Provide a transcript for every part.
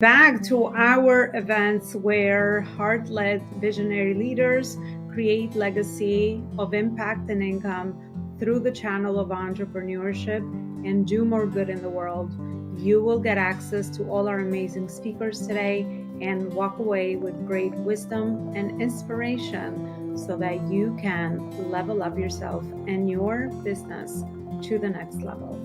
Back to our events where heart led visionary leaders create legacy of impact and income through the channel of entrepreneurship and do more good in the world. You will get access to all our amazing speakers today and walk away with great wisdom and inspiration so that you can level up yourself and your business to the next level.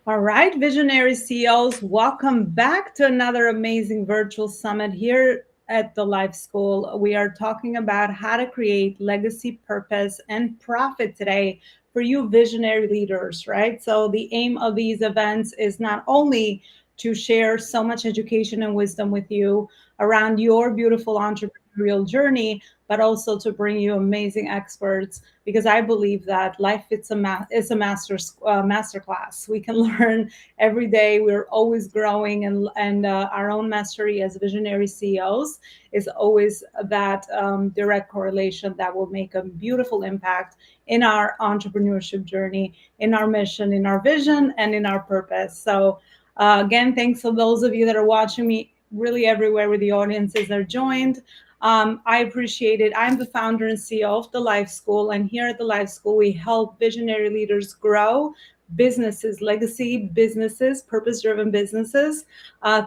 All right, visionary CEOs, welcome back to another amazing virtual summit here at the Life School. We are talking about how to create legacy, purpose, and profit today for you visionary leaders, right? So the aim of these events is not only to share so much education and wisdom with you around your beautiful entrepreneurial journey, but also to bring you amazing experts because I believe that life is a master class. We can learn every day. We're always growing, and our own mastery as visionary CEOs is always that direct correlation that will make a beautiful impact in our entrepreneurship journey, in our mission, in our vision, and in our purpose. So again, thanks to those of you that are watching me really everywhere with the audiences that are joined. I appreciate it. I'm the founder and CEO of the Life School, and here at the Life School, we help visionary leaders grow businesses, legacy businesses, purpose-driven businesses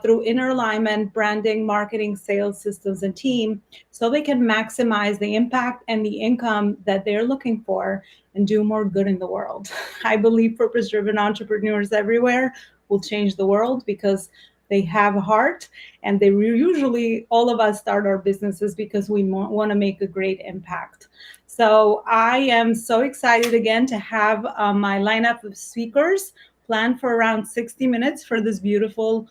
through inner alignment, branding, marketing, sales systems, and team, so they can maximize the impact and the income that they're looking for and do more good in the world. I believe purpose-driven entrepreneurs everywhere will change the world because they have a heart, and they usually, all of us start our businesses because we want to make a great impact. So I am so excited again to have my lineup of speakers planned for around 60 minutes for this beautiful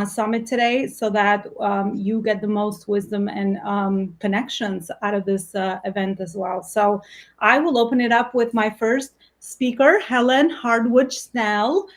summit today, so that you get the most wisdom and connections out of this event as well. So I will open it up with my first speaker, Helen Hardwood Snell.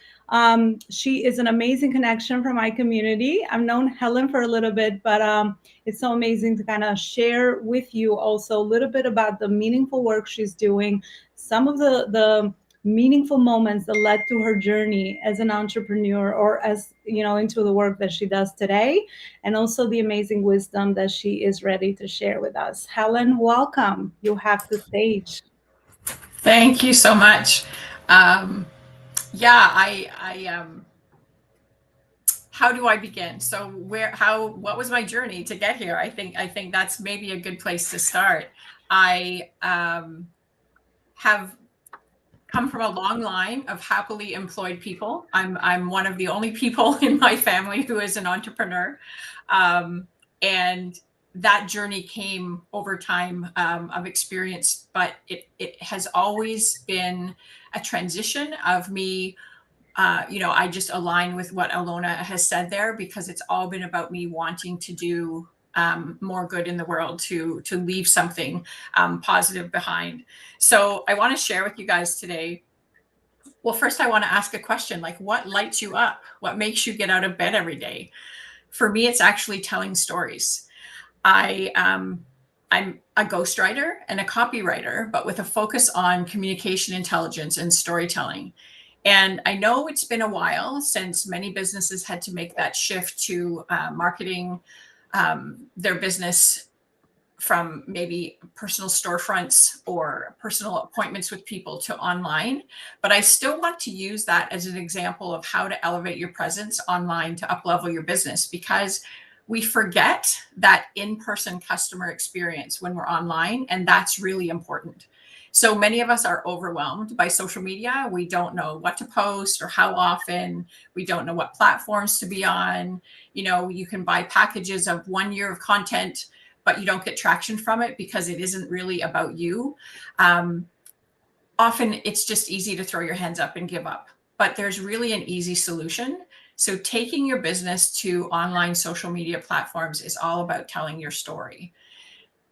She is an amazing connection from my community. I've known Helen for a little bit, but it's so amazing to kind of share with you also a little bit about the meaningful work she's doing, some of the meaningful moments that led to her journey as an entrepreneur, or as into the work that she does today, and also the amazing wisdom that she is ready to share with us. Helen, welcome. You have the stage. Thank you so much. How do I begin? So what was my journey to get here? I think that's maybe a good place to start. I have come from a long line of happily employed people. I'm one of the only people in my family who is an entrepreneur, and that journey came over time of experience, but it has always been a transition of me. I just align with what Elona has said there, because it's all been about me wanting to do more good in the world, to leave something positive behind. So I want to share with you guys today. Well, first I want to ask a question, like, what lights you up? What makes you get out of bed every day? For me, it's actually telling stories. I'm a ghostwriter and a copywriter, but with a focus on communication intelligence and storytelling. And I know it's been a while since many businesses had to make that shift to marketing their business from maybe personal storefronts or personal appointments with people to online. But I still want to use that as an example of how to elevate your presence online to up-level your business, because we forget that in-person customer experience when we're online, and that's really important. So many of us are overwhelmed by social media. We don't know what to post or how often. We don't know what platforms to be on. You can buy packages of 1 year of content, but you don't get traction from it because it isn't really about you. Often it's just easy to throw your hands up and give up, but there's really an easy solution. So taking your business to online social media platforms is all about telling your story.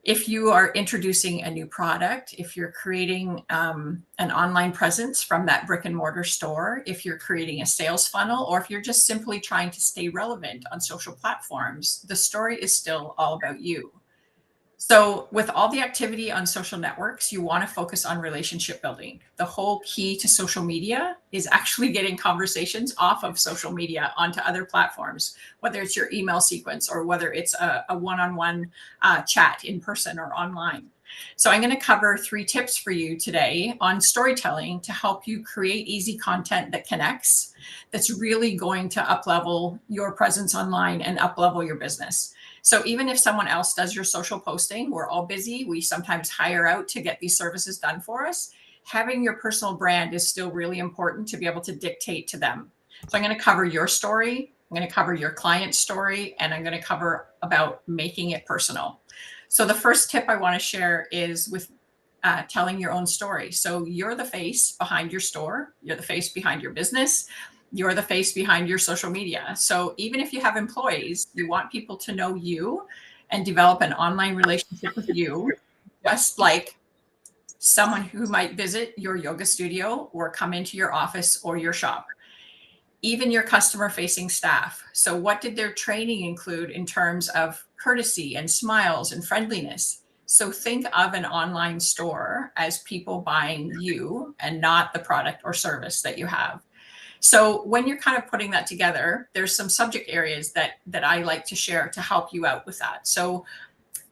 If you are introducing a new product, if you're creating an online presence from that brick and mortar store, if you're creating a sales funnel, or if you're just simply trying to stay relevant on social platforms, the story is still all about you. So, with all the activity on social networks, you want to focus on relationship building. The whole key to social media is actually getting conversations off of social media onto other platforms, whether it's your email sequence or whether it's a one on one chat in person or online. So, I'm going to cover 3 tips for you today on storytelling to help you create easy content that connects, that's really going to up level your presence online and up level your business. So even if someone else does your social posting, we're all busy. We sometimes hire out to get these services done for us. Having your personal brand is still really important to be able to dictate to them. So I'm going to cover your story. I'm going to cover your client's story, and I'm going to cover about making it personal. So the first tip I want to share is with telling your own story. So you're the face behind your store. You're the face behind your business. You're the face behind your social media. So even if you have employees, you want people to know you and develop an online relationship with you, just like someone who might visit your yoga studio or come into your office or your shop. Even your customer facing staff. So, what did their training include in terms of courtesy and smiles and friendliness? So, think of an online store as people buying you and not the product or service that you have. So when you're kind of putting that together, there's some subject areas that I like to share to help you out with that. So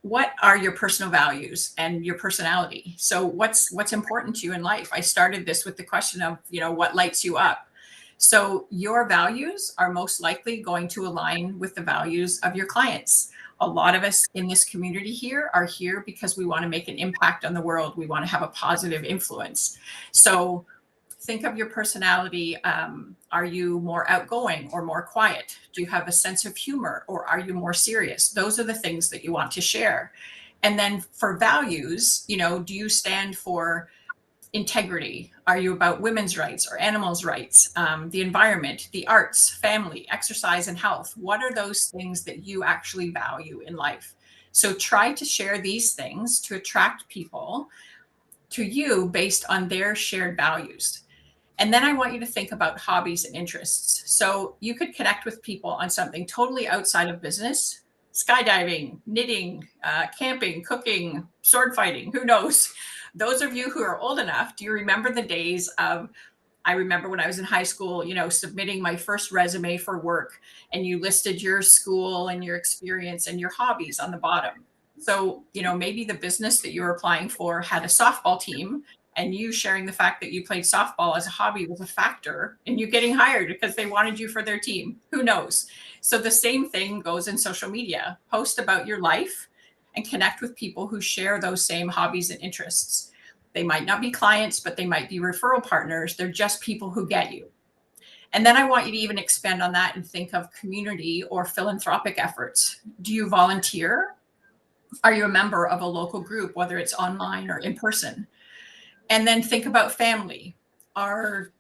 what are your personal values and your personality? So what's important to you in life? I started this with the question of, what lights you up? So your values are most likely going to align with the values of your clients. A lot of us in this community here are here because we want to make an impact on the world. We want to have a positive influence. So think of your personality. Are you more outgoing or more quiet? Do you have a sense of humor or are you more serious? Those are the things that you want to share. And then for values, do you stand for integrity? Are you about women's rights or animals' rights, the environment, the arts, family, exercise, and health? What are those things that you actually value in life? So try to share these things to attract people to you based on their shared values. And then I want you to think about hobbies and interests. So you could connect with people on something totally outside of business: skydiving, knitting, camping, cooking, sword fighting, who knows? Those of you who are old enough, do you remember the days of, I remember when I was in high school, submitting my first resume for work, and you listed your school and your experience and your hobbies on the bottom. So, maybe the business that you were applying for had a softball team, and you sharing the fact that you played softball as a hobby was a factor in you getting hired because they wanted you for their team. Who knows? So the same thing goes in social media. Post about your life and connect with people who share those same hobbies and interests. They might not be clients, but they might be referral partners. They're just people who get you. And then I want you to even expand on that and think of community or philanthropic efforts. Do you volunteer? Are you a member of a local group, whether it's online or in person? And then think about family. Are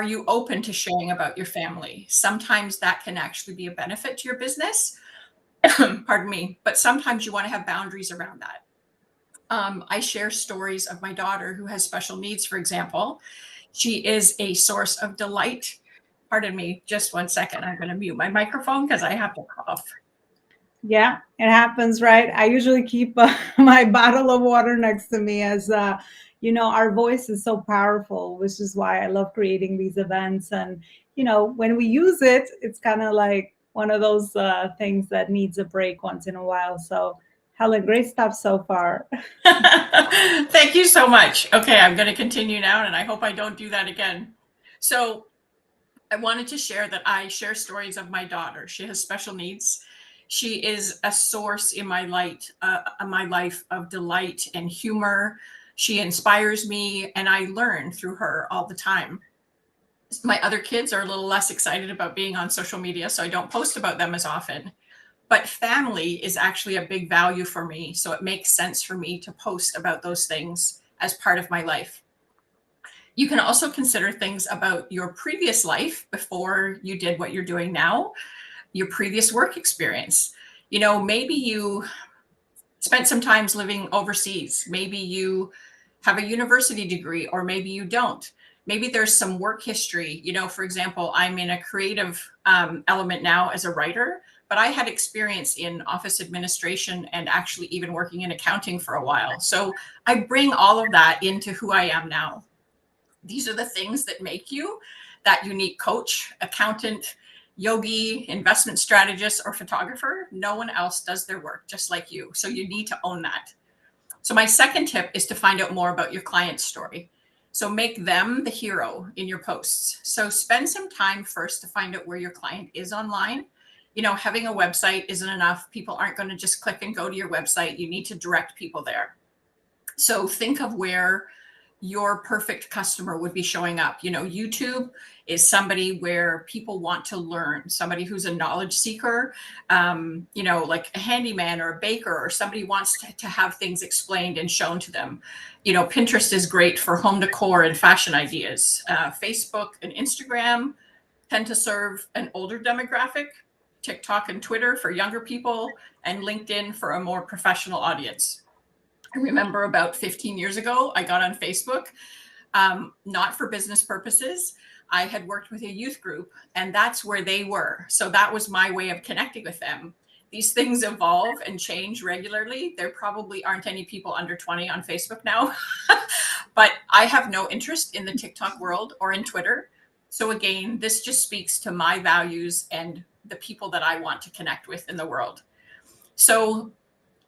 you open to sharing about your family? Sometimes that can actually be a benefit to your business. Pardon me. But sometimes you want to have boundaries around that. I share stories of my daughter who has special needs, for example. She is a source of delight. Pardon me, just one second. I'm going to mute my microphone because I have to cough. Yeah, it happens, right? I usually keep my bottle of water next to me as, our voice is so powerful, which is why I love creating these events. And, when we use it, it's kind of like one of those things that needs a break once in a while. So, Helen, great stuff so far. Thank you so much. Okay, I'm going to continue now, and I hope I don't do that again. So, I wanted to share that I share stories of my daughter. She has special needs. She is a source in my life of delight and humor. She inspires me, and I learn through her all the time. My other kids are a little less excited about being on social media, so I don't post about them as often. But family is actually a big value for me, so it makes sense for me to post about those things as part of my life. You can also consider things about your previous life before you did what you're doing now, your previous work experience. Maybe you spent some times living overseas. Maybe you have a university degree, or maybe you don't. Maybe there's some work history. For example, I'm in a creative element now as a writer, but I had experience in office administration and actually even working in accounting for a while. So I bring all of that into who I am now. These are the things that make you that unique coach, accountant, yogi, investment strategist, or photographer. No one else does their work just like you. So you need to own that. So my second tip is to find out more about your client's story. So make them the hero in your posts. So spend some time first to find out where your client is online. You know, having a website isn't enough. People aren't going to just click and go to your website. You need to direct people there. So think of where your perfect customer would be showing up. You know, YouTube is somebody where people want to learn, somebody who's a knowledge seeker, you know, like a handyman or a baker, or somebody wants to have things explained and shown to them. You know, Pinterest is great for home decor and fashion ideas. Facebook and Instagram tend to serve an older demographic. TikTok and Twitter for younger people, and LinkedIn for a more professional audience. I remember about 15 years ago, I got on Facebook, not for business purposes. I had worked with a youth group, and that's where they were. So that was my way of connecting with them. These things evolve and change regularly. There probably aren't any people under 20 on Facebook now, but I have no interest in the TikTok world or in Twitter. So again, this just speaks to my values and the people that I want to connect with in the world. So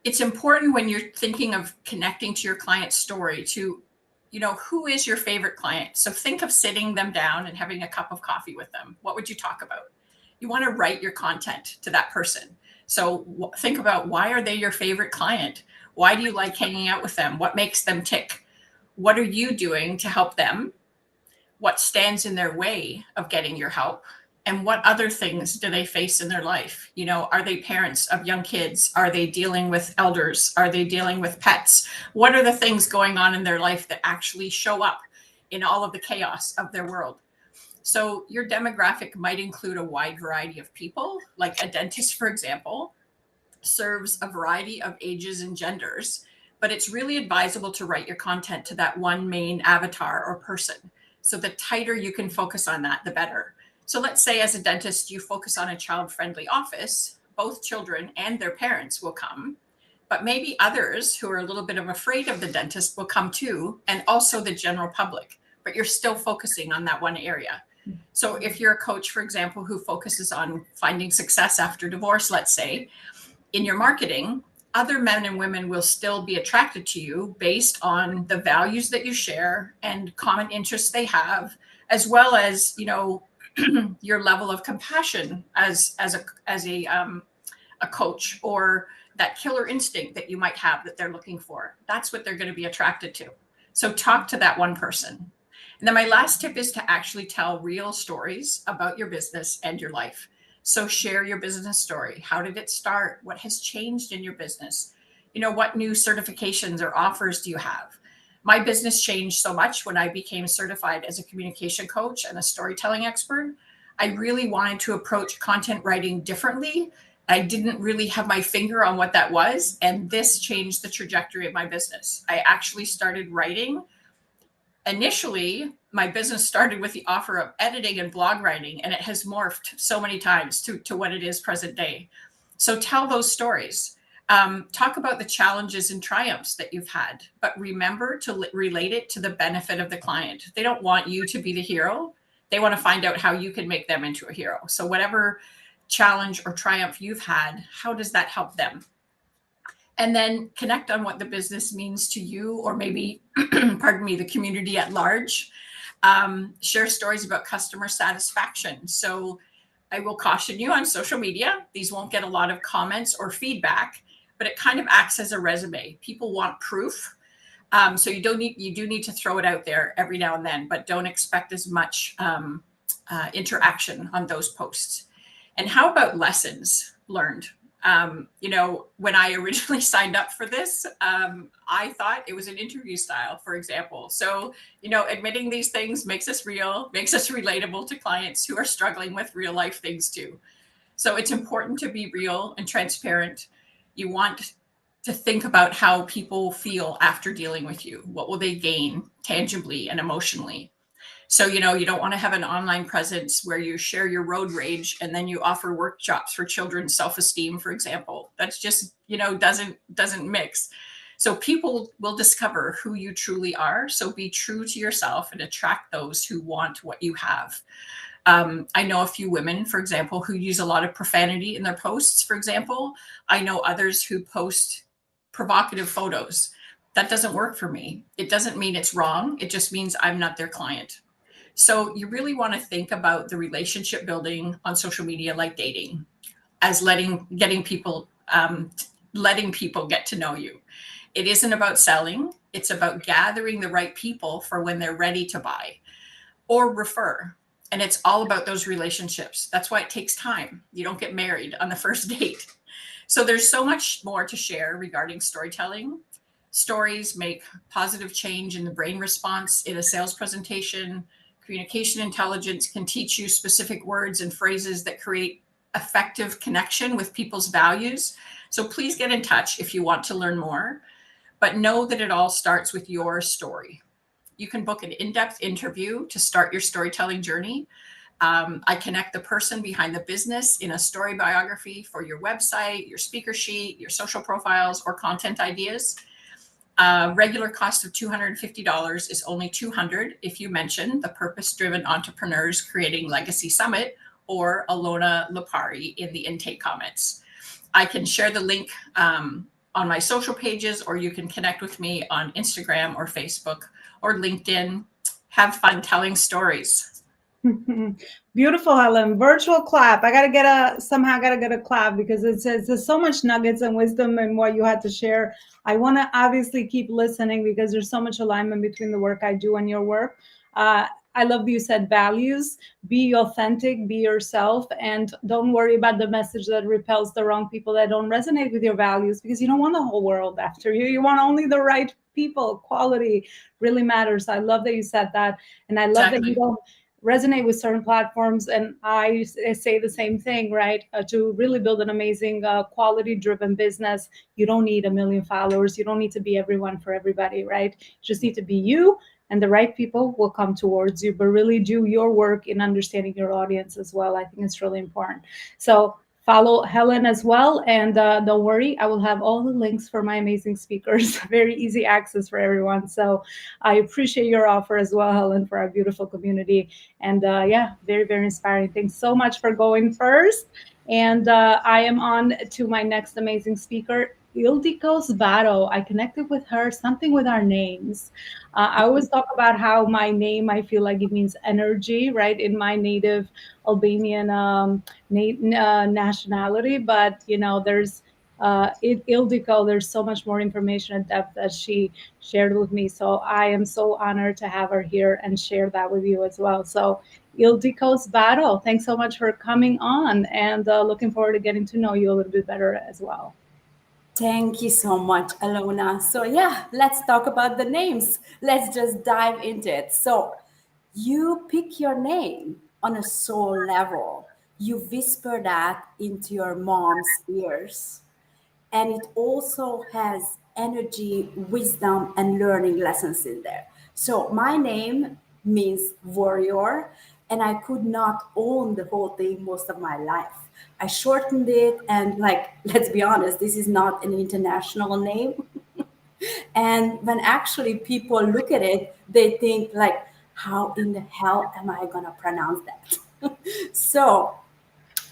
it's important when you're thinking of connecting to your client's story to, you know, who is your favorite client? So think of sitting them down and having a cup of coffee with them. What would you talk about? You want to write your content to that person. So think about, why are they your favorite client? Why do you like hanging out with them? What makes them tick? What are you doing to help them? What stands in their way of getting your help? And what other things do they face in their life? You know, are they parents of young kids? Are they dealing with elders? Are they dealing with pets? What are the things going on in their life that actually show up in all of the chaos of their world? So your demographic might include a wide variety of people, like a dentist, for example, serves a variety of ages and genders, but it's really advisable to write your content to that one main avatar or person. So the tighter you can focus on that, the better. So let's say as a dentist, you focus on a child-friendly office, both children and their parents will come, but maybe others who are a little bit afraid of the dentist will come too, and also the general public, but you're still focusing on that one area. So if you're a coach, for example, who focuses on finding success after divorce, let's say, in your marketing, other men and women will still be attracted to you based on the values that you share and common interests they have, as well as, you know, your level of compassion as a coach, or that killer instinct that you might have that they're looking for. That's what they're going to be attracted to. So talk to that one person. And then my last tip is to actually tell real stories about your business and your life. So share your business story. How did it start? What has changed in your business? You know, what new certifications or offers do you have? My business changed so much when I became certified as a communication coach and a storytelling expert. I really wanted to approach content writing differently. I didn't really have my finger on what that was, and this changed the trajectory of my business. I actually started writing. Initially, my business started with the offer of editing and blog writing, and it has morphed so many times to what it is present day. So tell those stories. Talk about the challenges and triumphs that you've had, but remember to relate it to the benefit of the client. They don't want you to be the hero. They want to find out how you can make them into a hero. So whatever challenge or triumph you've had, how does that help them? And then connect on what the business means to you, or maybe, pardon me, the community at large. Share stories about customer satisfaction. So I will caution you, on social media, these won't get a lot of comments or feedback, but it kind of acts as a resume. People want proof. So you do need to throw it out there every now and then, but don't expect as much interaction on those posts. And how about lessons learned? You know, when I originally signed up for this, I thought it was an interview style, for example. So, you know, admitting these things makes us real, makes us relatable to clients who are struggling with real life things too. So it's important to be real and transparent. You want to think about how people feel after dealing with you. What will they gain tangibly and emotionally? So, you don't want to have an online presence where you share your road rage and then you offer workshops for children's self-esteem, for example. That's just, doesn't mix. So people will discover who you truly are. So be true to yourself and attract those who want what you have. I know a few women, for example, who use a lot of profanity in their posts, for example. I know others who post provocative photos. That doesn't work for me. It doesn't mean it's wrong. It just means I'm not their client. So you really want to think about the relationship building on social media like dating as letting people get to know you. It isn't about selling. It's about gathering the right people for when they're ready to buy or refer. And it's all about those relationships. That's why it takes time. You don't get married on the first date. So there's so much more to share regarding storytelling. Stories make positive change in the brain response in a sales presentation. Communication intelligence can teach you specific words and phrases that create effective connection with people's values. So please get in touch if you want to learn more, but know that it all starts with your story. You can book an in-depth interview to start your storytelling journey. I connect the person behind the business in a story biography for your website, your speaker sheet, your social profiles, or content ideas. Regular cost of $250 is only $200 if you mention the Purpose-Driven Entrepreneurs Creating Legacy Summit or Elona Lipari in the intake comments. I can share the link on my social pages, or you can connect with me on Instagram or Facebook or LinkedIn. Have fun telling stories. Beautiful, Helen. Virtual clap. I gotta get a clap because there's so much nuggets and wisdom in what you had to share. I want to obviously keep listening because there's so much alignment between the work I do and your work. I love that you said values. Be authentic, be yourself, and don't worry about the message that repels the wrong people that don't resonate with your values, because you don't want the whole world after you. You want only the right people. Quality really matters. I love that you said that. And I love that you Exactly. don't resonate with certain platforms. And I say the same thing, right? To really build an amazing quality driven business, you don't need a million followers. You don't need to be everyone for everybody, right? You just need to be you, and the right people will come towards you. But really do your work in understanding your audience as well. I think it's really important. So follow Helen as well. And don't worry, I will have all the links for my amazing speakers. Very easy access for everyone. So I appreciate your offer as well, Helen, for our beautiful community. And yeah, very, very inspiring. Thanks so much for going first. And I am on to my next amazing speaker, Ildiko Zbato. I connected with her, something with our names. I always talk about how my name, I feel like it means energy, right? In my native Albanian nationality. But, there's Ildiko, there's so much more information and depth that she shared with me. So I am so honored to have her here and share that with you as well. So Ildiko's battle. Thanks so much for coming on, and looking forward to getting to know you a little bit better as well. Thank you so much, Elona. So, yeah, let's talk about the names. Let's just dive into it. So, you pick your name on a soul level, you whisper that into your mom's ears. And it also has energy, wisdom, and learning lessons in there. So, my name means warrior, and I could not own the whole thing most of my life. I shortened it, and like, let's be honest, this is not an international name. And when actually people look at it, they think like, how in the hell am I gonna pronounce that? So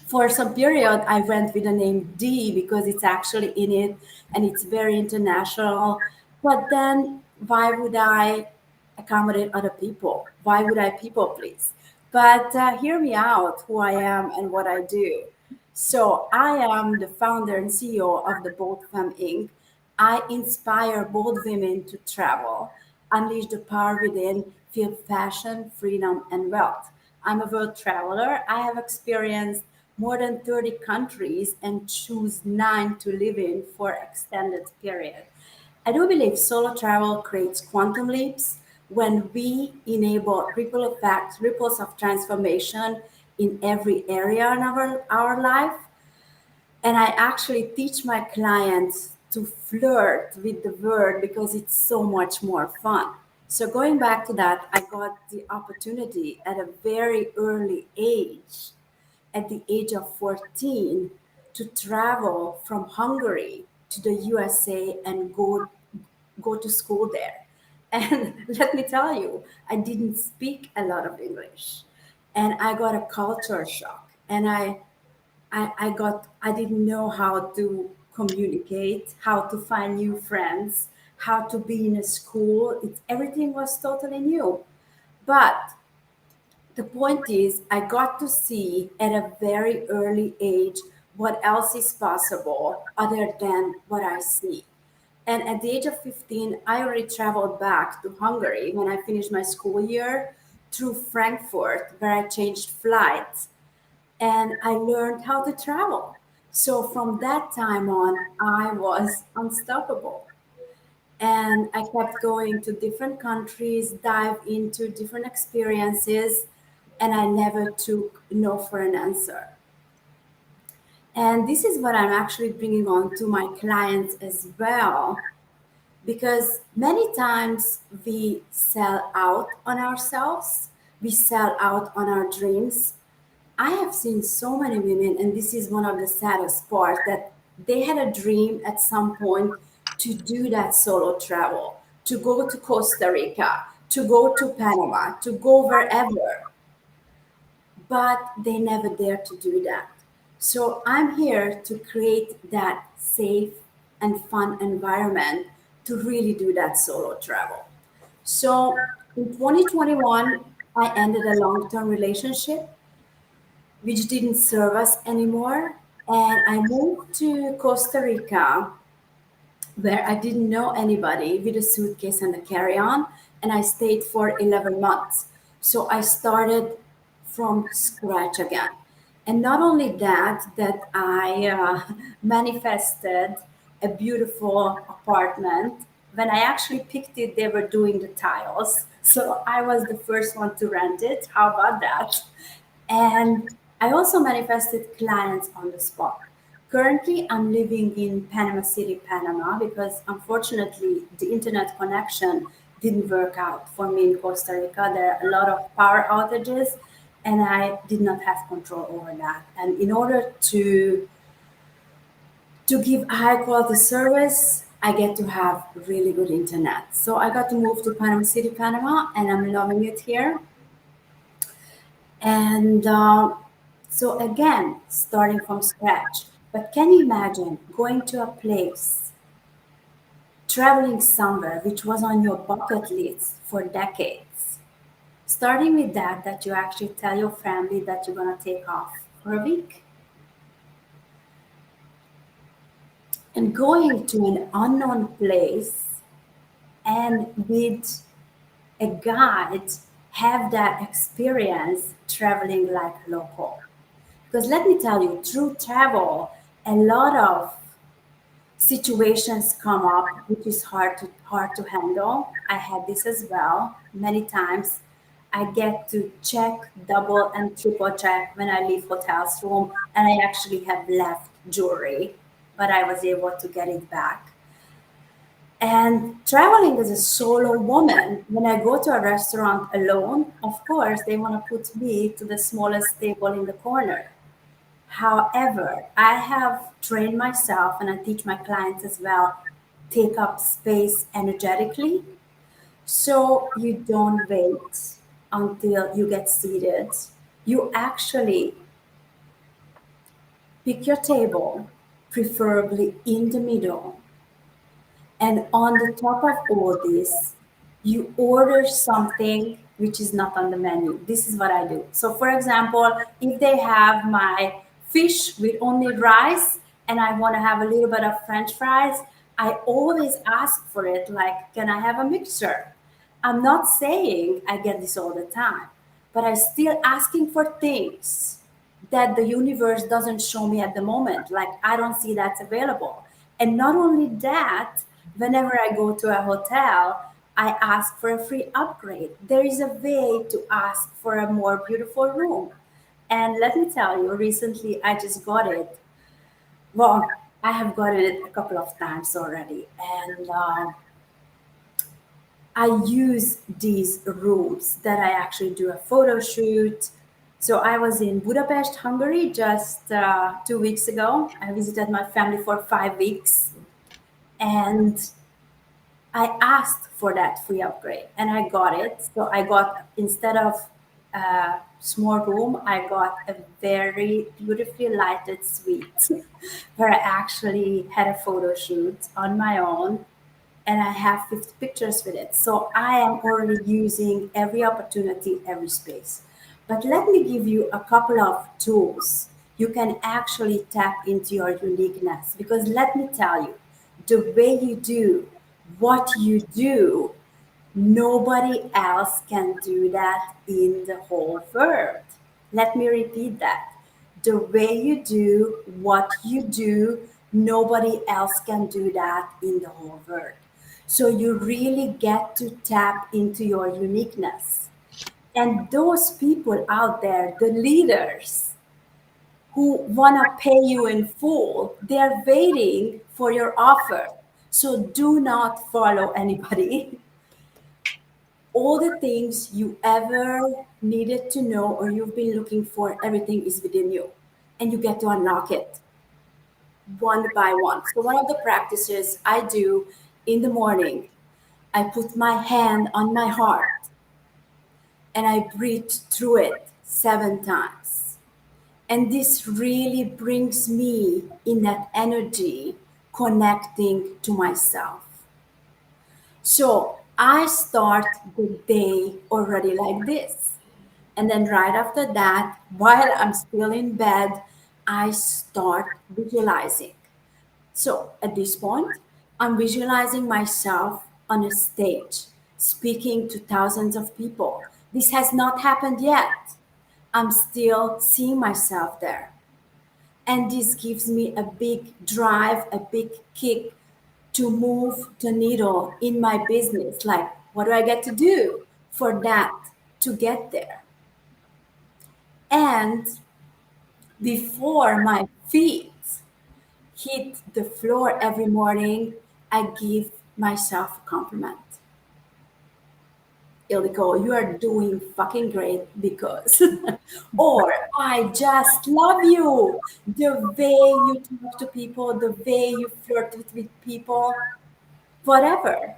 for some period, I went with the name D because it's actually in it and it's very international. But then why would I accommodate other people? Why would I people please? But hear me out who I am and what I do. So I am the founder and CEO of the Bold Femme Inc. I inspire bold women to travel, unleash the power within, feel passion, freedom, and wealth. I'm a world traveler. I have experienced more than 30 countries and choose 9 to live in for extended period. I do believe solo travel creates quantum leaps when we enable ripple effects, ripples of transformation in every area in our life. And I actually teach my clients to flirt with the word because it's so much more fun. So going back to that, I got the opportunity at a very early age, at the age of 14, to travel from Hungary to the USA and go to school there. And let me tell you, I didn't speak a lot of English. And I got a culture shock. And I didn't know how to communicate, how to find new friends, how to be in a school. Everything was totally new. But the point is, I got to see at a very early age what else is possible other than what I see. And at the age of 15, I already traveled back to Hungary when I finished my school year through Frankfurt, where I changed flights and I learned how to travel. So from that time on, I was unstoppable. And I kept going to different countries, dive into different experiences, and I never took no for an answer. And this is what I'm actually bringing on to my clients as well, because many times we sell out on ourselves, we sell out on our dreams. I have seen so many women, and this is one of the saddest parts, that they had a dream at some point to do that solo travel, to go to Costa Rica, to go to Panama, to go wherever, but they never dare to do that. So I'm here to create that safe and fun environment to really do that solo travel. So in 2021, I ended a long term relationship which didn't serve us anymore. And I moved to Costa Rica where I didn't know anybody with a suitcase and a carry on. And I stayed for 11 months. So I started from scratch again. And not only that, that I manifested a beautiful apartment. When I actually picked it, they were doing the tiles. So I was the first one to rent it. How about that? And I also manifested clients on the spot. Currently, I'm living in Panama City, Panama, because unfortunately the internet connection didn't work out for me in Costa Rica. There are a lot of power outages, and I did not have control over that. And in order to give high quality service, I get to have really good internet. So I got to move to Panama City, Panama, and I'm loving it here. And so again, starting from scratch. But can you imagine going to a place, traveling somewhere which was on your bucket list for decades, starting with that, that you actually tell your family that you're going to take off for a week, and going to an unknown place and with a guide have that experience traveling like local. Because let me tell you, through travel, a lot of situations come up which is hard to handle. I had this as well many times. I get to check, double and triple check when I leave hotels room, and I actually have left jewelry, but I was able to get it back. And traveling as a solo woman, when I go to a restaurant alone, of course, they want to put me to the smallest table in the corner. However, I have trained myself and I teach my clients as well, take up space energetically. So you don't wait until you get seated. You actually pick your table, preferably in the middle, and on the top of all this, you order something which is not on the menu. This is what I do. So, for example, if they have my fish with only rice and I want to have a little bit of French fries, I always ask for it like, can I have a mixture? I'm not saying I get this all the time, but I'm still asking for things that the universe doesn't show me at the moment. Like I don't see that's available. And not only that, whenever I go to a hotel, I ask for a free upgrade. There is a way to ask for a more beautiful room. And let me tell you, recently I just got it. Well, I have gotten it a couple of times already. And I use these rooms that I actually do a photo shoot. So I was in Budapest, Hungary just 2 weeks ago. I visited my family for 5 weeks, and I asked for that free upgrade and I got it. So I got, instead of a small room, I got a very beautifully lighted suite where I actually had a photo shoot on my own and I have 50 pictures with it. So I am already using every opportunity, every space. But let me give you a couple of tools you can actually tap into your uniqueness. Because let me tell you, the way you do what you do, nobody else can do that in the whole world. Let me repeat that. The way you do what you do, nobody else can do that in the whole world. So you really get to tap into your uniqueness. And those people out there, the leaders who want to pay you in full, they're waiting for your offer. So do not follow anybody. All the things you ever needed to know or you've been looking for, everything is within you. And you get to unlock it one by one. So, one of the practices I do in the morning, I put my hand on my heart and I breathe through it 7 times. And this really brings me in that energy, connecting to myself. So I start the day already like this. And then right after that, while I'm still in bed, I start visualizing. So at this point, I'm visualizing myself on a stage, speaking to thousands of people. This has not happened yet. I'm still seeing myself there. And this gives me a big drive, a big kick to move the needle in my business. Like, what do I get to do for that to get there? And before my feet hit the floor every morning, I give myself a compliment. Ildiko, you are doing fucking great because, or I just love you. The way you talk to people, the way you flirt with people, whatever.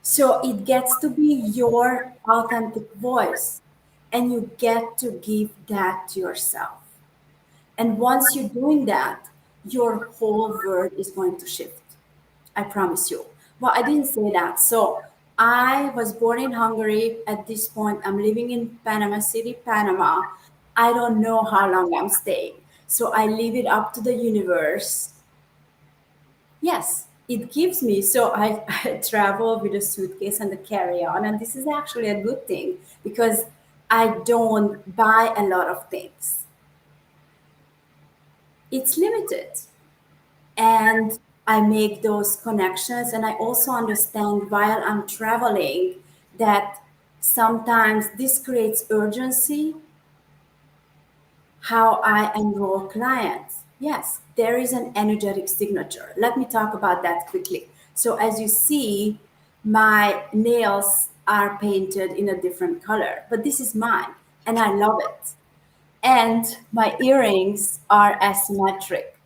So it gets to be your authentic voice, and you get to give that to yourself. And once you're doing that, your whole world is going to shift. I promise you. Well, I didn't say that. So I was born in Hungary. At this point, I'm living in Panama City, Panama. I don't know how long I'm staying. So I leave it up to the universe. Yes, it gives me. So I travel with a suitcase and a carry-on, and this is actually a good thing because I don't buy a lot of things. It's limited, and I make those connections, and I also understand while I'm traveling that sometimes this creates urgency how I enroll clients. Yes, there is an energetic signature. Let me talk about that quickly. So, as you see, my nails are painted in a different color, but this is mine and I love it. And my earrings are asymmetric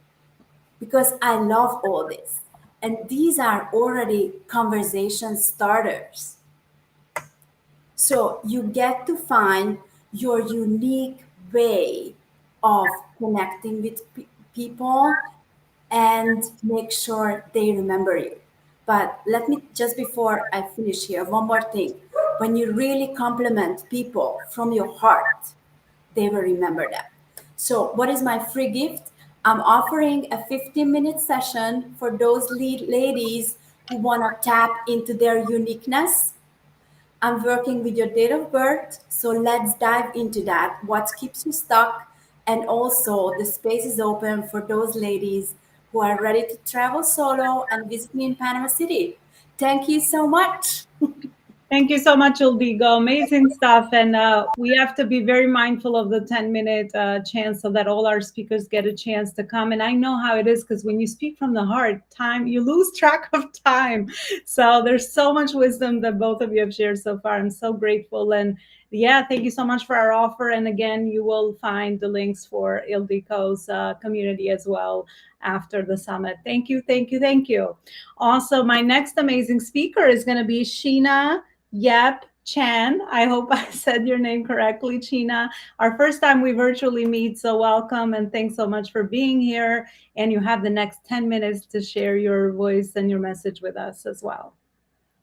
because I love all this. And these are already conversation starters. So you get to find your unique way of connecting with people and make sure they remember you. But let me just before I finish here, one more thing. When you really compliment people from your heart, they will remember that. So, what is my free gift? I'm offering a 15-minute session for those lead ladies who want to tap into their uniqueness. I'm working with your date of birth, so let's dive into that. What keeps you stuck? And also, the space is open for those ladies who are ready to travel solo and visit me in Panama City. Thank you so much. Thank you so much, Uldigo. Amazing stuff. And we have to be very mindful of the 10-minute chance so that all our speakers get a chance to come. And I know how it is because when you speak from the heart, time, you lose track of time. So there's so much wisdom that both of you have shared so far. I'm so grateful. And yeah, thank you so much for our offer. And again, you will find the links for Ildico's community as well after the summit. Thank you, thank you, thank you. Also, my next amazing speaker is going to be Sheena Yep Chan. I hope I said your name correctly, China. Our first time we virtually meet, so welcome and thanks so much for being here. And you have the next 10 minutes to share your voice and your message with us as well.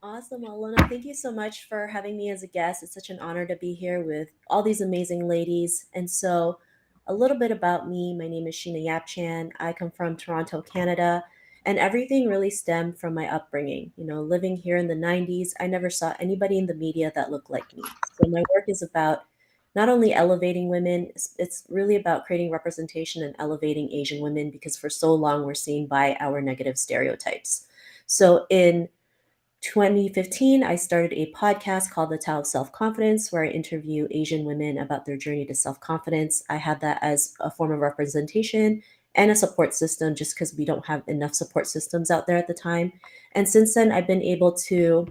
Awesome, Elona. Thank you so much for having me as a guest. It's such an honor to be here with all these amazing ladies. And so, a little bit about me. My name is Sheena Yapchan. I come from Toronto, Canada, and everything really stemmed from my upbringing. You know, living here in the 90s, I never saw anybody in the media that looked like me. So, my work is about not only elevating women, it's really about creating representation and elevating Asian women because for so long we're seen by our negative stereotypes. So, in 2015, I started a podcast called The Tao of Self Confidence, where I interview Asian women about their journey to self confidence. I had that as a form of representation and a support system just because we don't have enough support systems out there at the time. And since then, I've been able to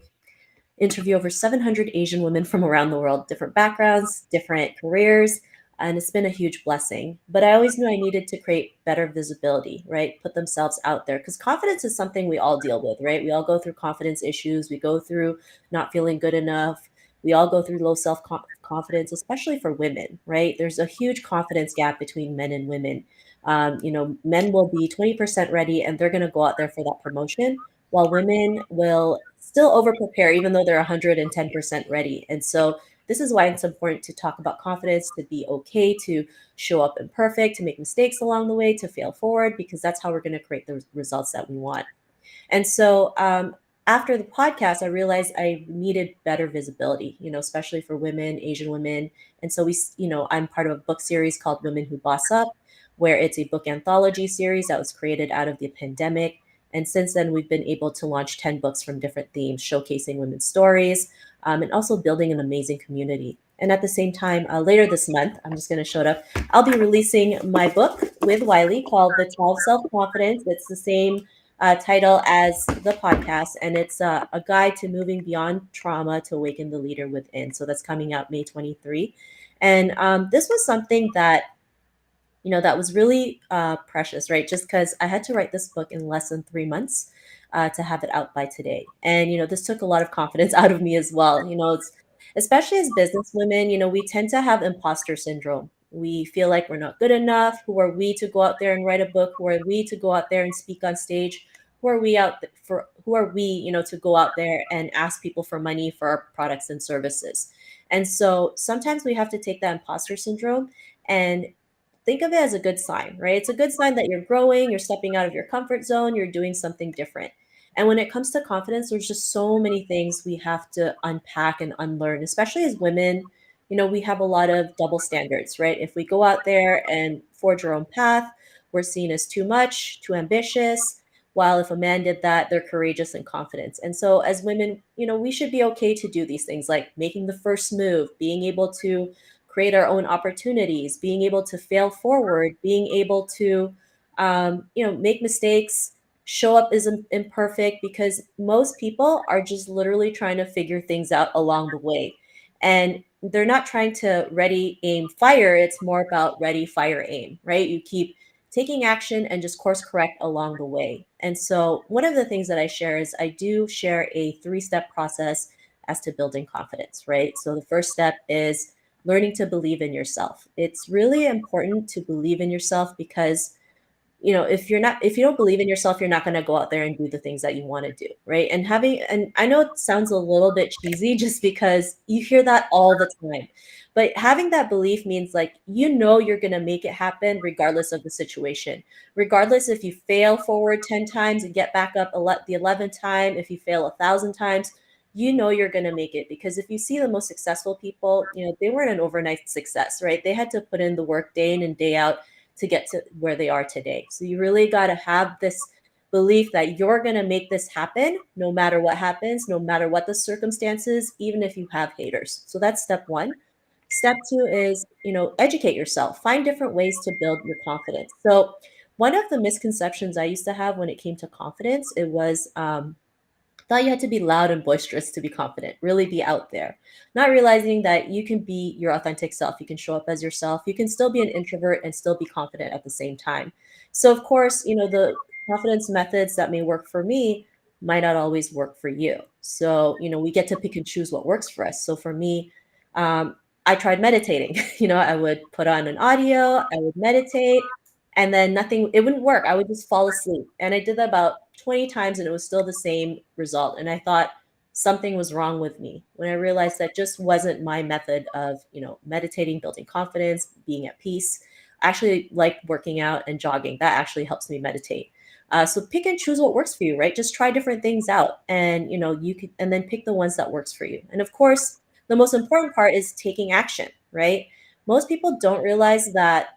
interview over 700 Asian women from around the world, different backgrounds, different careers, and it's been a huge blessing. But I always knew I needed to create better visibility, right? Put themselves out there because confidence is something we all deal with, right? We all go through confidence issues, we go through not feeling good enough. We all go through low self confidence, especially for women, right? There's a huge confidence gap between men and women. Men will be 20% ready and they're going to go out there for that promotion while women will still over prepare even though they're 110% ready. And so this is why it's important to talk about confidence, to be okay, to show up imperfect, to make mistakes along the way, to fail forward, because that's how we're going to create the results that we want. And so after the podcast, I realized I needed better visibility, especially for women, Asian women. And so I'm part of a book series called Women Who Boss Up, where it's a book anthology series that was created out of the pandemic. And since then, we've been able to launch 10 books from different themes, showcasing women's stories and also building an amazing community. And at the same time, later this month, I'm just going to show it up. I'll be releasing my book with Wiley called The 12 Self Confidence. It's the same title as the podcast, and it's a guide to moving beyond trauma to awaken the leader within. So that's coming out May 23. And this was something that that was really precious, right? Just because I had to write this book in less than 3 months to have it out by today. And, this took a lot of confidence out of me as well. It's especially as business women, we tend to have imposter syndrome. We feel like we're not good enough. Who are we to go out there and write a book? Who are we to go out there and speak on stage? Who are we, to go out there and ask people for money for our products and services? And so sometimes we have to take that imposter syndrome and think of it as a good sign, right? It's a good sign that you're growing, you're stepping out of your comfort zone, you're doing something different. And when it comes to confidence, there's just so many things we have to unpack and unlearn, especially as women. We have a lot of double standards, right? If we go out there and forge our own path, we're seen as too much, too ambitious. While if a man did that, they're courageous and confident. And so as women, we should be okay to do these things like making the first move, being able to create our own opportunities, being able to fail forward, being able to, make mistakes, show up as imperfect, because most people are just literally trying to figure things out along the way. And they're not trying to ready, aim, fire. It's more about ready, fire, aim, right? You keep taking action and just course correct along the way. And so one of the things that I share is I do share a 3-step process as to building confidence, right? So the first step is learning to believe in yourself. It's really important to believe in yourself because if you don't believe in yourself, you're not going to go out there and do the things that you want to do, right? And I know it sounds a little bit cheesy just because you hear that all the time, but having that belief means like you're going to make it happen regardless of the situation. Regardless if you fail forward 10 times and get back up the 11th time, if you fail 1,000 times, you're going to make it. Because if you see the most successful people, they weren't an overnight success, right? They had to put in the work day in and day out to get to where they are today. So you really got to have this belief that you're going to make this happen no matter what happens, no matter what the circumstances, even if you have haters. So that's step one. Step two is, educate yourself. Find different ways to build your confidence. So one of the misconceptions I used to have when it came to confidence, it was thought you had to be loud and boisterous to be confident, really be out there. Not realizing that you can be your authentic self. You can show up as yourself. You can still be an introvert and still be confident at the same time. So, of course, the confidence methods that may work for me might not always work for you. So, we get to pick and choose what works for us. So, for me, I tried meditating. I would put on an audio, I would meditate, and then nothing, it wouldn't work. I would just fall asleep. And I did that about 20 times and it was still the same result. And I thought something was wrong with me when I realized that just wasn't my method of, meditating, building confidence, being at peace. I actually like working out and jogging. That actually helps me meditate. So pick and choose what works for you, right? Just try different things out, and you could, and then pick the ones that works for you. And of course, the most important part is taking action, right? Most people don't realize that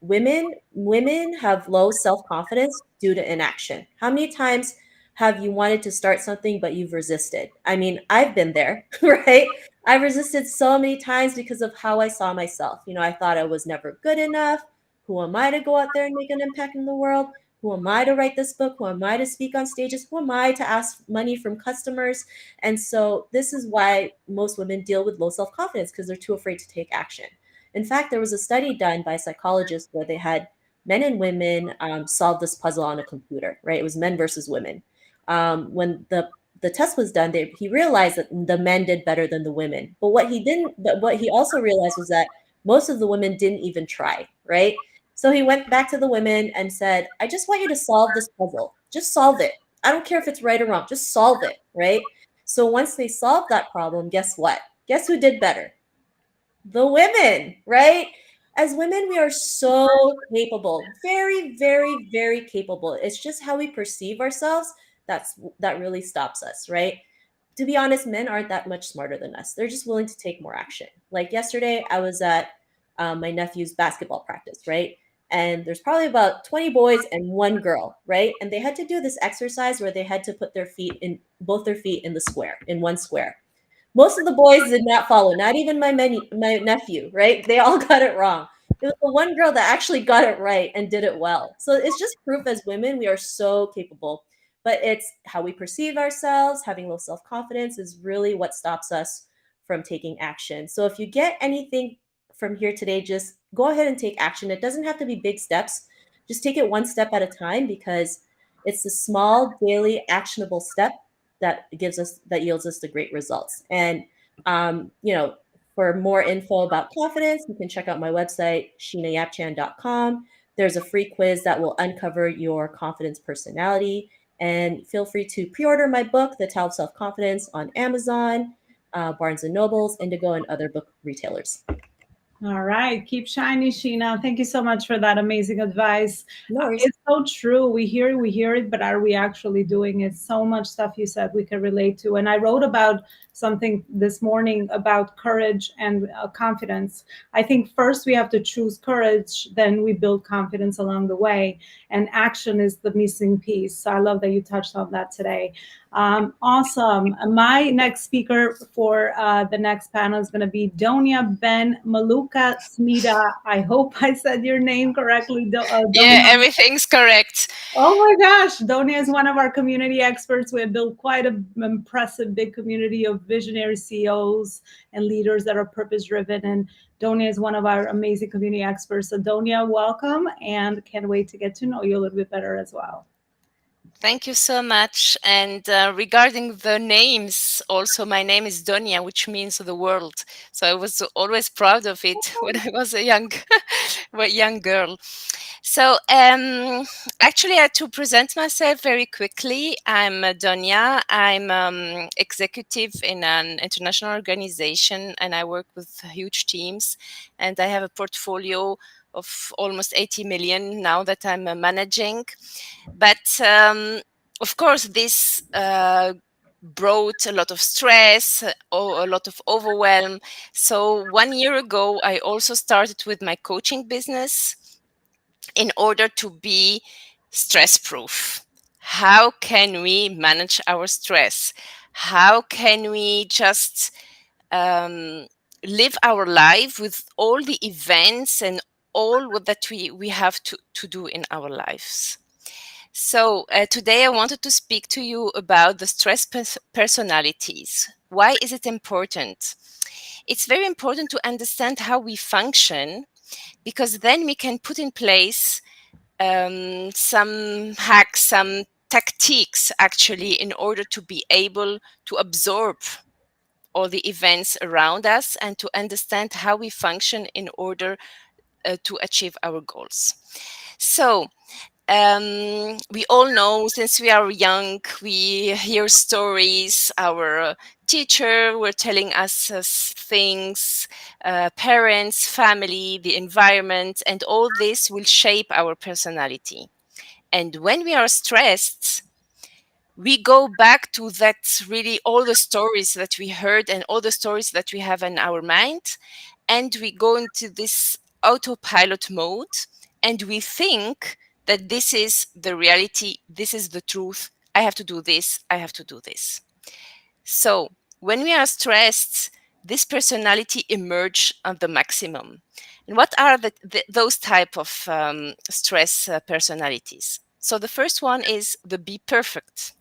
women have low self-confidence due to inaction. How many times have you wanted to start something but you've resisted? I mean, I've been there, right? I've resisted so many times because of how I saw myself. I thought I was never good enough. Who am I to go out there and make an impact in the world? Who am I to write this book? Who am I to speak on stages? Who am I to ask money from customers? And so this is why most women deal with low self-confidence, because they're too afraid to take action. In fact, there was a study done by psychologists where they had men and women solve this puzzle on a computer, right? It was men versus women. When the test was done, he realized that the men did better than the women. But what he also realized was that most of the women didn't even try, right? So he went back to the women and said, I just want you to solve this puzzle. Just solve it. I don't care if it's right or wrong. Just solve it, right? So once they solved that problem, guess what? Guess who did better? The women, right? As women, we are so capable, very, very, very capable. It's just how we perceive ourselves that really stops us, right? To be honest, men aren't that much smarter than us. They're just willing to take more action. Like yesterday, I was at my nephew's basketball practice, right? And there's probably about 20 boys and one girl, right? And they had to do this exercise where they had to put both their feet in the square, in one square. Most of the boys did not follow, not even my nephew, right? They all got it wrong. It was the one girl that actually got it right and did it well. So it's just proof as women, we are so capable. But it's how we perceive ourselves, having low self confidence is really what stops us from taking action. So if you get anything from here today, just go ahead and take action. It doesn't have to be big steps, just take it one step at a time, because it's the small, daily, actionable step that yields us the great results. And for more info about confidence, you can check out my website, sheenayapchan.com. There's a free quiz that will uncover your confidence personality. And feel free to pre-order my book, The Tao of Self-Confidence, on Amazon, Barnes & Nobles, Indigo, and other book retailers. All right. Keep shining, Sheena. Thank you so much for that amazing advice. No worries. It's so true. We hear it, but are we actually doing it? So much stuff you said we can relate to. And I wrote about something this morning about courage and confidence. I think first we have to choose courage, then we build confidence along the way. And action is the missing piece. So I love that you touched on that today. Awesome. My next speaker for the next panel is going to be Donia Ben Maluka Smida. I hope I said your name correctly. Yeah, everything's correct. Oh my gosh, Donia is one of our community experts. We have built quite an impressive big community of visionary CEOs and leaders that are purpose-driven. And Donia is one of our amazing community experts. So Donia, welcome, and can't wait to get to know you a little bit better as well. Thank you so much. And regarding the names, also my name is Donia, which means the world. So I was always proud of it when I was a young girl. So actually, I had to present myself very quickly. I'm Donia. I'm executive in an international organization, and I work with huge teams. And I have a portfolio of almost 80 million now that I'm managing. But of course, this brought a lot of stress, or a lot of overwhelm. So 1 year ago, I also started with my coaching business in order to be stress proof. how can we manage our stress? How can we just um, live our life with all the events and all what that we have to do in our lives? So today I wanted to speak to you about the stress personalities. Why is it important? It's very important to understand how we function, because then we can put in place some hacks, some tactics actually, in order to be able to absorb all the events around us and to understand how we function in order to achieve our goals. So, we all know, since we are young, we hear stories. Our teacher were telling us things, parents, family, the environment, and all this will shape our personality. And when we are stressed, we go back to that, really all the stories that we heard and all the stories that we have in our mind, and we go into this autopilot mode, and we think that this is the reality, this is the truth. I have to do this, I have to do this. So when we are stressed, this personality emerge at the maximum. And what are those type of stress personalities? So the first one is the be perfect.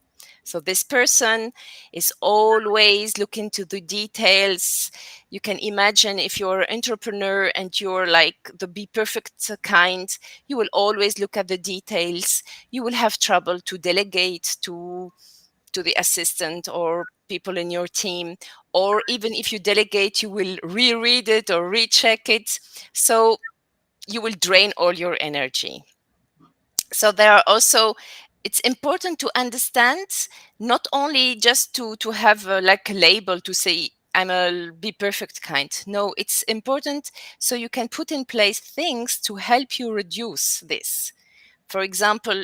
So this person is always looking to the details. You can imagine, if you're an entrepreneur and you're like the be perfect kind, you will always look at the details. You will have trouble to delegate to the assistant or people in your team, or even if you delegate, you will reread it or recheck it. So you will drain all your energy. So there are also, it's important to understand, not only just to have like a label to say I'm a be perfect kind. No, it's important so you can put in place things to help you reduce this. For example,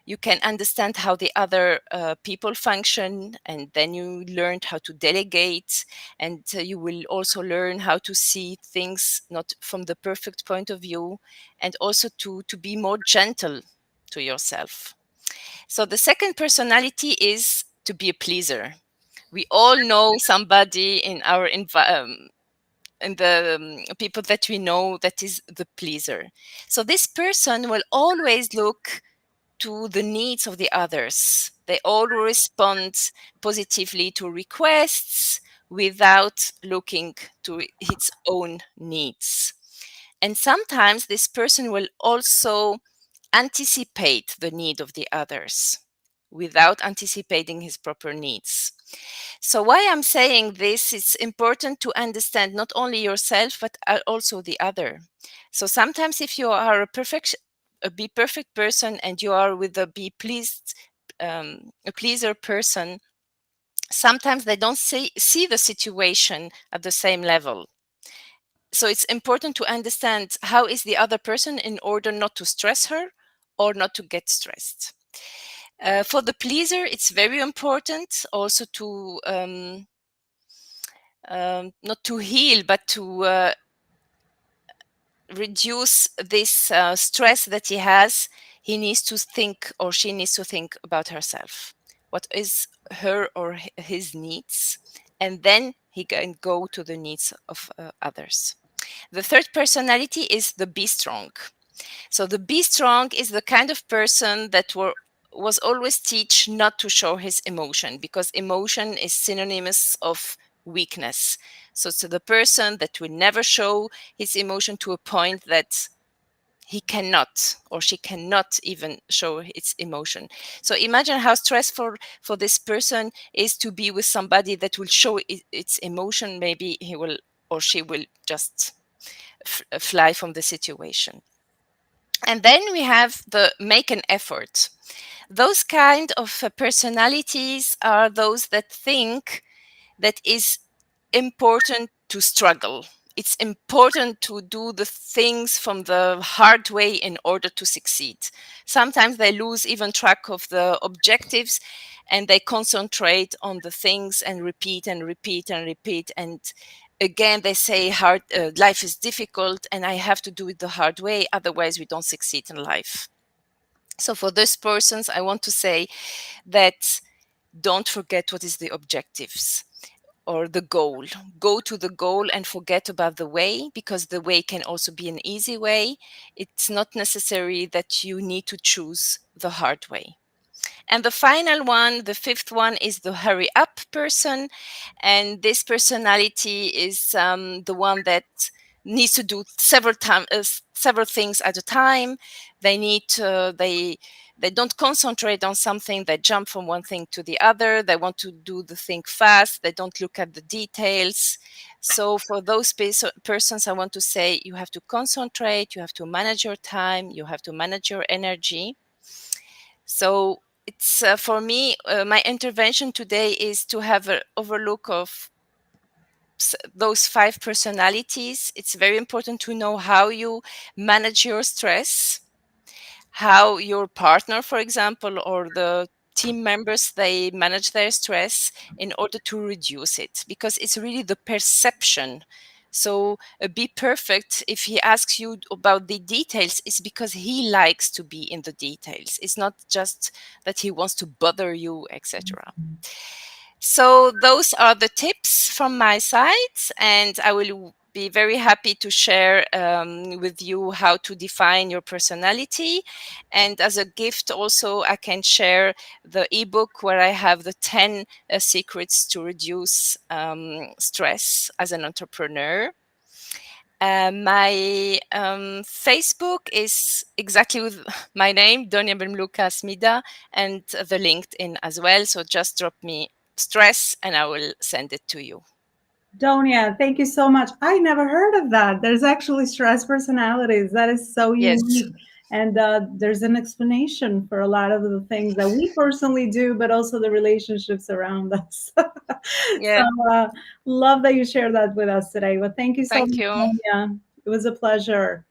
you can understand how the other people function, and then you learned how to delegate, and you will also learn how to see things not from the perfect point of view, and also to be more gentle to yourself. So the second personality is to be a pleaser. We all know somebody in our in the people that we know that is the pleaser. So this person will always look to the needs of the others. They all respond positively to requests without looking to its own needs. And sometimes this person will also anticipate the need of the others without anticipating his proper needs. So why I'm saying this, it's important to understand not only yourself, but also the other. So sometimes if you are a be perfect person and you are with a be pleased, a pleaser person, sometimes they don't see the situation at the same level. So it's important to understand how is the other person in order not to stress her or not to get stressed. For the pleaser, it's very important also to not to heal, but to reduce this stress that he has. He needs to think, or she needs to think about herself. What is her or his needs? And then he can go to the needs of others. The third personality is the be strong. So the be strong is the kind of person that was always teach not to show his emotion, because emotion is synonymous of weakness. So it's the person that will never show his emotion to a point that he cannot or she cannot even show its emotion. So imagine how stressful for this person is to be with somebody that will show its emotion. Maybe he will or she will just fly from the situation. And then we have the make an effort. Those kind of personalities are those that think that is important to struggle. It's important to do the things from the hard way in order to succeed. Sometimes they lose even track of the objectives, and they concentrate on the things and repeat and repeat and repeat. And again, they say hard life is difficult and I have to do it the hard way. Otherwise, we don't succeed in life. So for those persons, I want to say that don't forget what is the objectives or the goal. Go to the goal and forget about the way, because the way can also be an easy way. It's not necessary that you need to choose the hard way. And the final one, the fifth one, is the hurry up person. And this personality is the one that needs to do several things at a time. They don't concentrate on something. They jump from one thing to the other. They want to do the thing fast. They don't look at the details. So for those persons, I want to say you have to concentrate. You have to manage your time. You have to manage your energy. So it's for me, my intervention today is to have an overlook of those 5 personalities. It's very important to know how you manage your stress, how your partner, for example, or the team members, they manage their stress in order to reduce it, because it's really the perception. So be perfect, if he asks you about the details, it's because he likes to be in the details. It's not just that he wants to bother you, etc. So those are the tips from my side, and I will be very happy to share with you how to define your personality. And as a gift also, I can share the ebook where I have the 10 secrets to reduce stress as an entrepreneur. My Facebook is exactly with my name, Donia Benmluka Smida, and the LinkedIn as well. So just drop me stress and I will send it to you. Donia, thank you so much. I never heard of that. There's actually stress personalities. That is so Yes. unique. And there's an explanation for a lot of the things that we personally do, but also the relationships around us. Yeah. So love that you shared that with us today. Well, thank you so Thank much, you. Donia. It was a pleasure.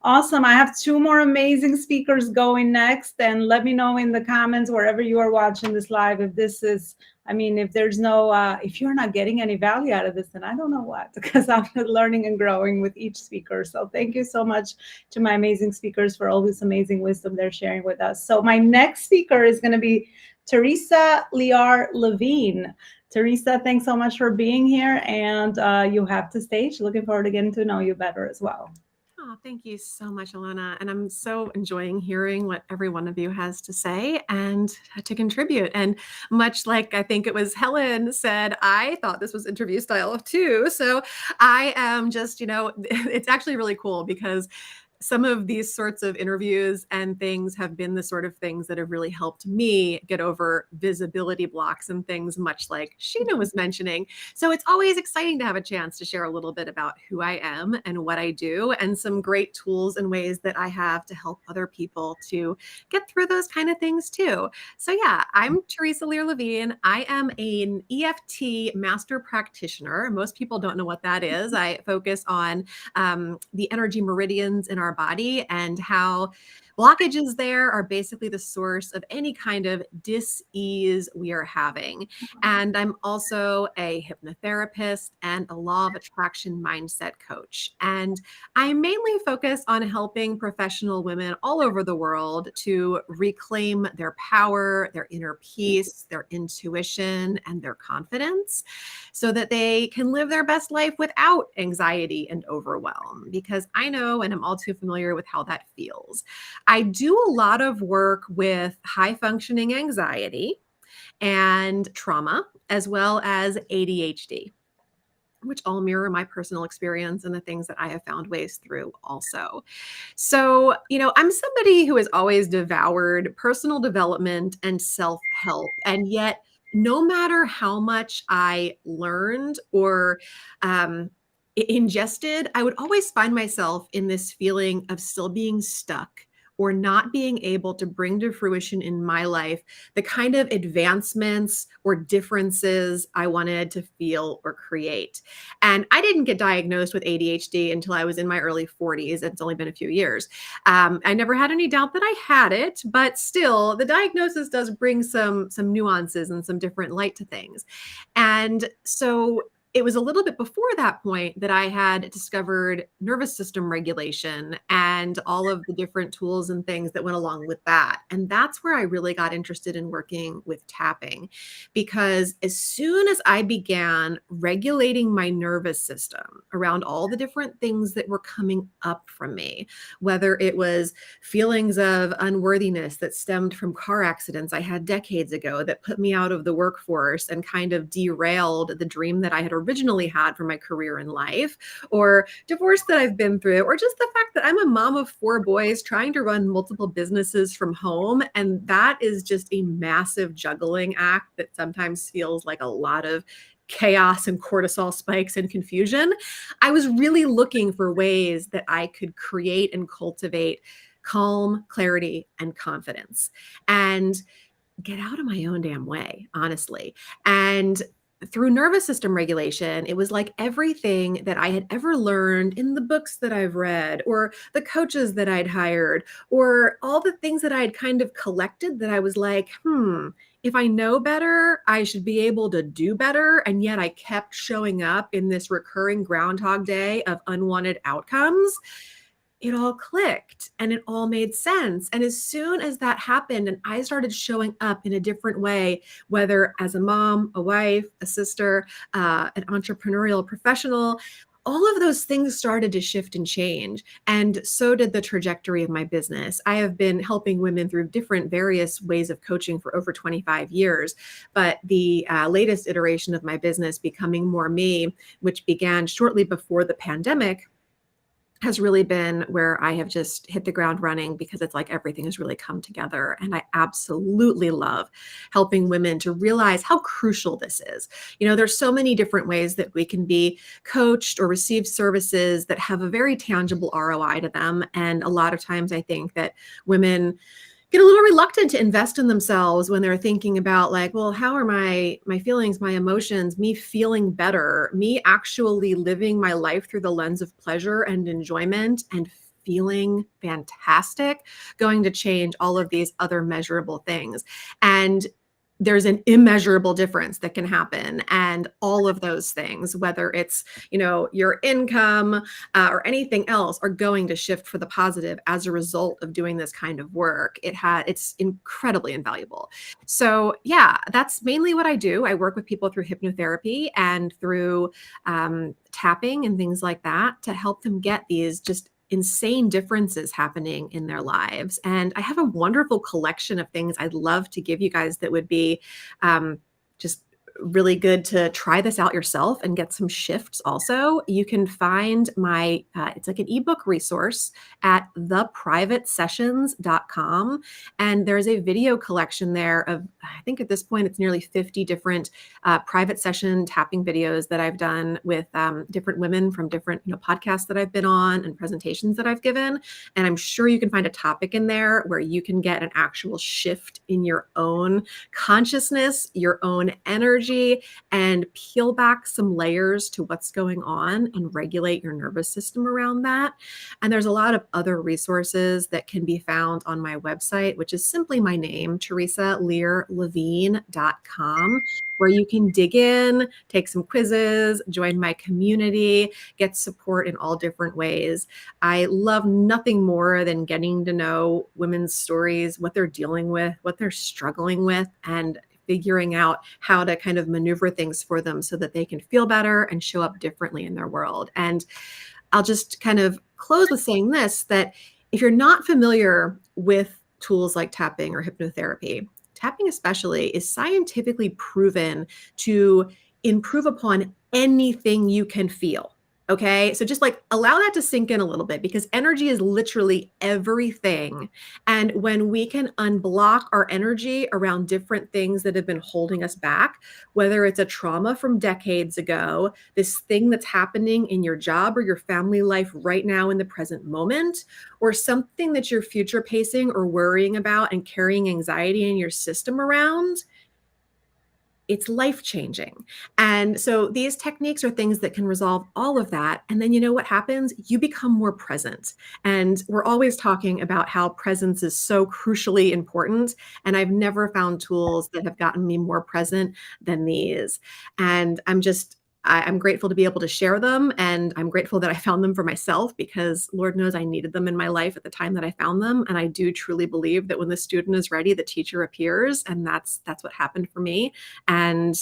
Awesome. I have 2 more amazing speakers going next. And let me know in the comments, wherever you are watching this live, if this is, I mean, if there's no, if you're not getting any value out of this, then I don't know what, because I'm learning and growing with each speaker. So thank you so much to my amazing speakers for all this amazing wisdom they're sharing with us. So my next speaker is going to be Teresa Liar Levine. Teresa, thanks so much for being here. And you have the stage. Looking forward to getting to know you better as well. Oh, thank you so much, Elona. And I'm so enjoying hearing what every one of you has to say and to contribute. And much like I think it was Helen said, I thought this was interview style too. So I am just, it's actually really cool because some of these sorts of interviews and things have been the sort of things that have really helped me get over visibility blocks and things, much like Sheena was mentioning. So it's always exciting to have a chance to share a little bit about who I am and what I do, and some great tools and ways that I have to help other people to get through those kind of things too. So yeah, I'm Teresa Liar Levine. I am an EFT master practitioner. Most people don't know what that is. I focus on the energy meridians in our body and how blockages there are basically the source of any kind of dis-ease we are having. And I'm also a hypnotherapist and a law of attraction mindset coach. And I mainly focus on helping professional women all over the world to reclaim their power, their inner peace, their intuition, and their confidence so that they can live their best life without anxiety and overwhelm. Because I know, and I'm all too familiar with how that feels. I do a lot of work with high functioning anxiety and trauma, as well as ADHD, which all mirror my personal experience and the things that I have found ways through also. So, I'm somebody who has always devoured personal development and self-help. And yet, no matter how much I learned or ingested, I would always find myself in this feeling of still being stuck or not being able to bring to fruition in my life the kind of advancements or differences I wanted to feel or create. And I didn't get diagnosed with ADHD until I was in my early 40s. It's only been a few years. I never had any doubt that I had it, but still, the diagnosis does bring some nuances and some different light to things. And so it was a little bit before that point that I had discovered nervous system regulation and all of the different tools and things that went along with that. And that's where I really got interested in working with tapping, because as soon as I began regulating my nervous system around all the different things that were coming up from me, whether it was feelings of unworthiness that stemmed from car accidents I had decades ago that put me out of the workforce and kind of derailed the dream that I had originally had for my career in life, or divorce that I've been through, or just the fact that I'm a mom of 4 boys trying to run multiple businesses from home. And that is just a massive juggling act that sometimes feels like a lot of chaos and cortisol spikes and confusion. I was really looking for ways that I could create and cultivate calm, clarity, and confidence, and get out of my own damn way, honestly. And through nervous system regulation, it was like everything that I had ever learned in the books that I've read, or the coaches that I'd hired, or all the things that I had kind of collected, that I was like, if I know better, I should be able to do better. And yet I kept showing up in this recurring Groundhog Day of unwanted outcomes. It all clicked and it all made sense. And as soon as that happened and I started showing up in a different way, whether as a mom, a wife, a sister, an entrepreneurial professional, all of those things started to shift and change. And so did the trajectory of my business. I have been helping women through different various ways of coaching for over 25 years. But the latest iteration of my business, Becoming More Me, which began shortly before the pandemic, has really been where I have just hit the ground running, because it's like everything has really come together. And I absolutely love helping women to realize how crucial this is. You know, there's so many different ways that we can be coached or receive services that have a very tangible ROI to them. And a lot of times I think that women get a little reluctant to invest in themselves when they're thinking about, like, well, how are my feelings, my emotions, me feeling better, me actually living my life through the lens of pleasure and enjoyment and feeling fantastic, going to change all of these other measurable things. And there's an immeasurable difference that can happen. And all of those things, whether it's, you know, your income or anything else, are going to shift for the positive as a result of doing this kind of work. It's incredibly invaluable. So yeah, that's mainly what I do. I work with people through hypnotherapy and through tapping and things like that to help them get these just insane differences happening in their lives. And I have a wonderful collection of things I'd love to give you guys that would be just really good to try this out yourself and get some shifts also. You can find my, it's like an ebook resource at theprivatesessions.com. And there's a video collection there of, I think at this point, it's nearly 50 different private session tapping videos that I've done with different women from different, podcasts that I've been on and presentations that I've given. And I'm sure you can find a topic in there where you can get an actual shift in your own consciousness, your own energy, and peel back some layers to what's going on and regulate your nervous system around that. And there's a lot of other resources that can be found on my website, which is simply my name, teresalearlevine.com, where you can dig in, take some quizzes, join my community, get support in all different ways. I love nothing more than getting to know women's stories, what they're dealing with, what they're struggling with, and figuring out how to kind of maneuver things for them so that they can feel better and show up differently in their world. And I'll just kind of close with saying this, that if you're not familiar with tools like tapping or hypnotherapy, tapping especially is scientifically proven to improve upon anything you can feel. Okay, so just like allow that to sink in a little bit, because energy is literally everything. And when we can unblock our energy around different things that have been holding us back, whether it's a trauma from decades ago, this thing that's happening in your job or your family life right now in the present moment, or something that you're future pacing or worrying about and carrying anxiety in your system around, it's life-changing. And so these techniques are things that can resolve all of that. And then you know what happens? You become more present. And we're always talking about how presence is so crucially important. And I've never found tools that have gotten me more present than these. And I'm just I'm grateful to be able to share them, and I'm grateful that I found them for myself, because Lord knows I needed them in my life at the time that I found them. And I do truly believe that when the student is ready, the teacher appears, and that's what happened for me. And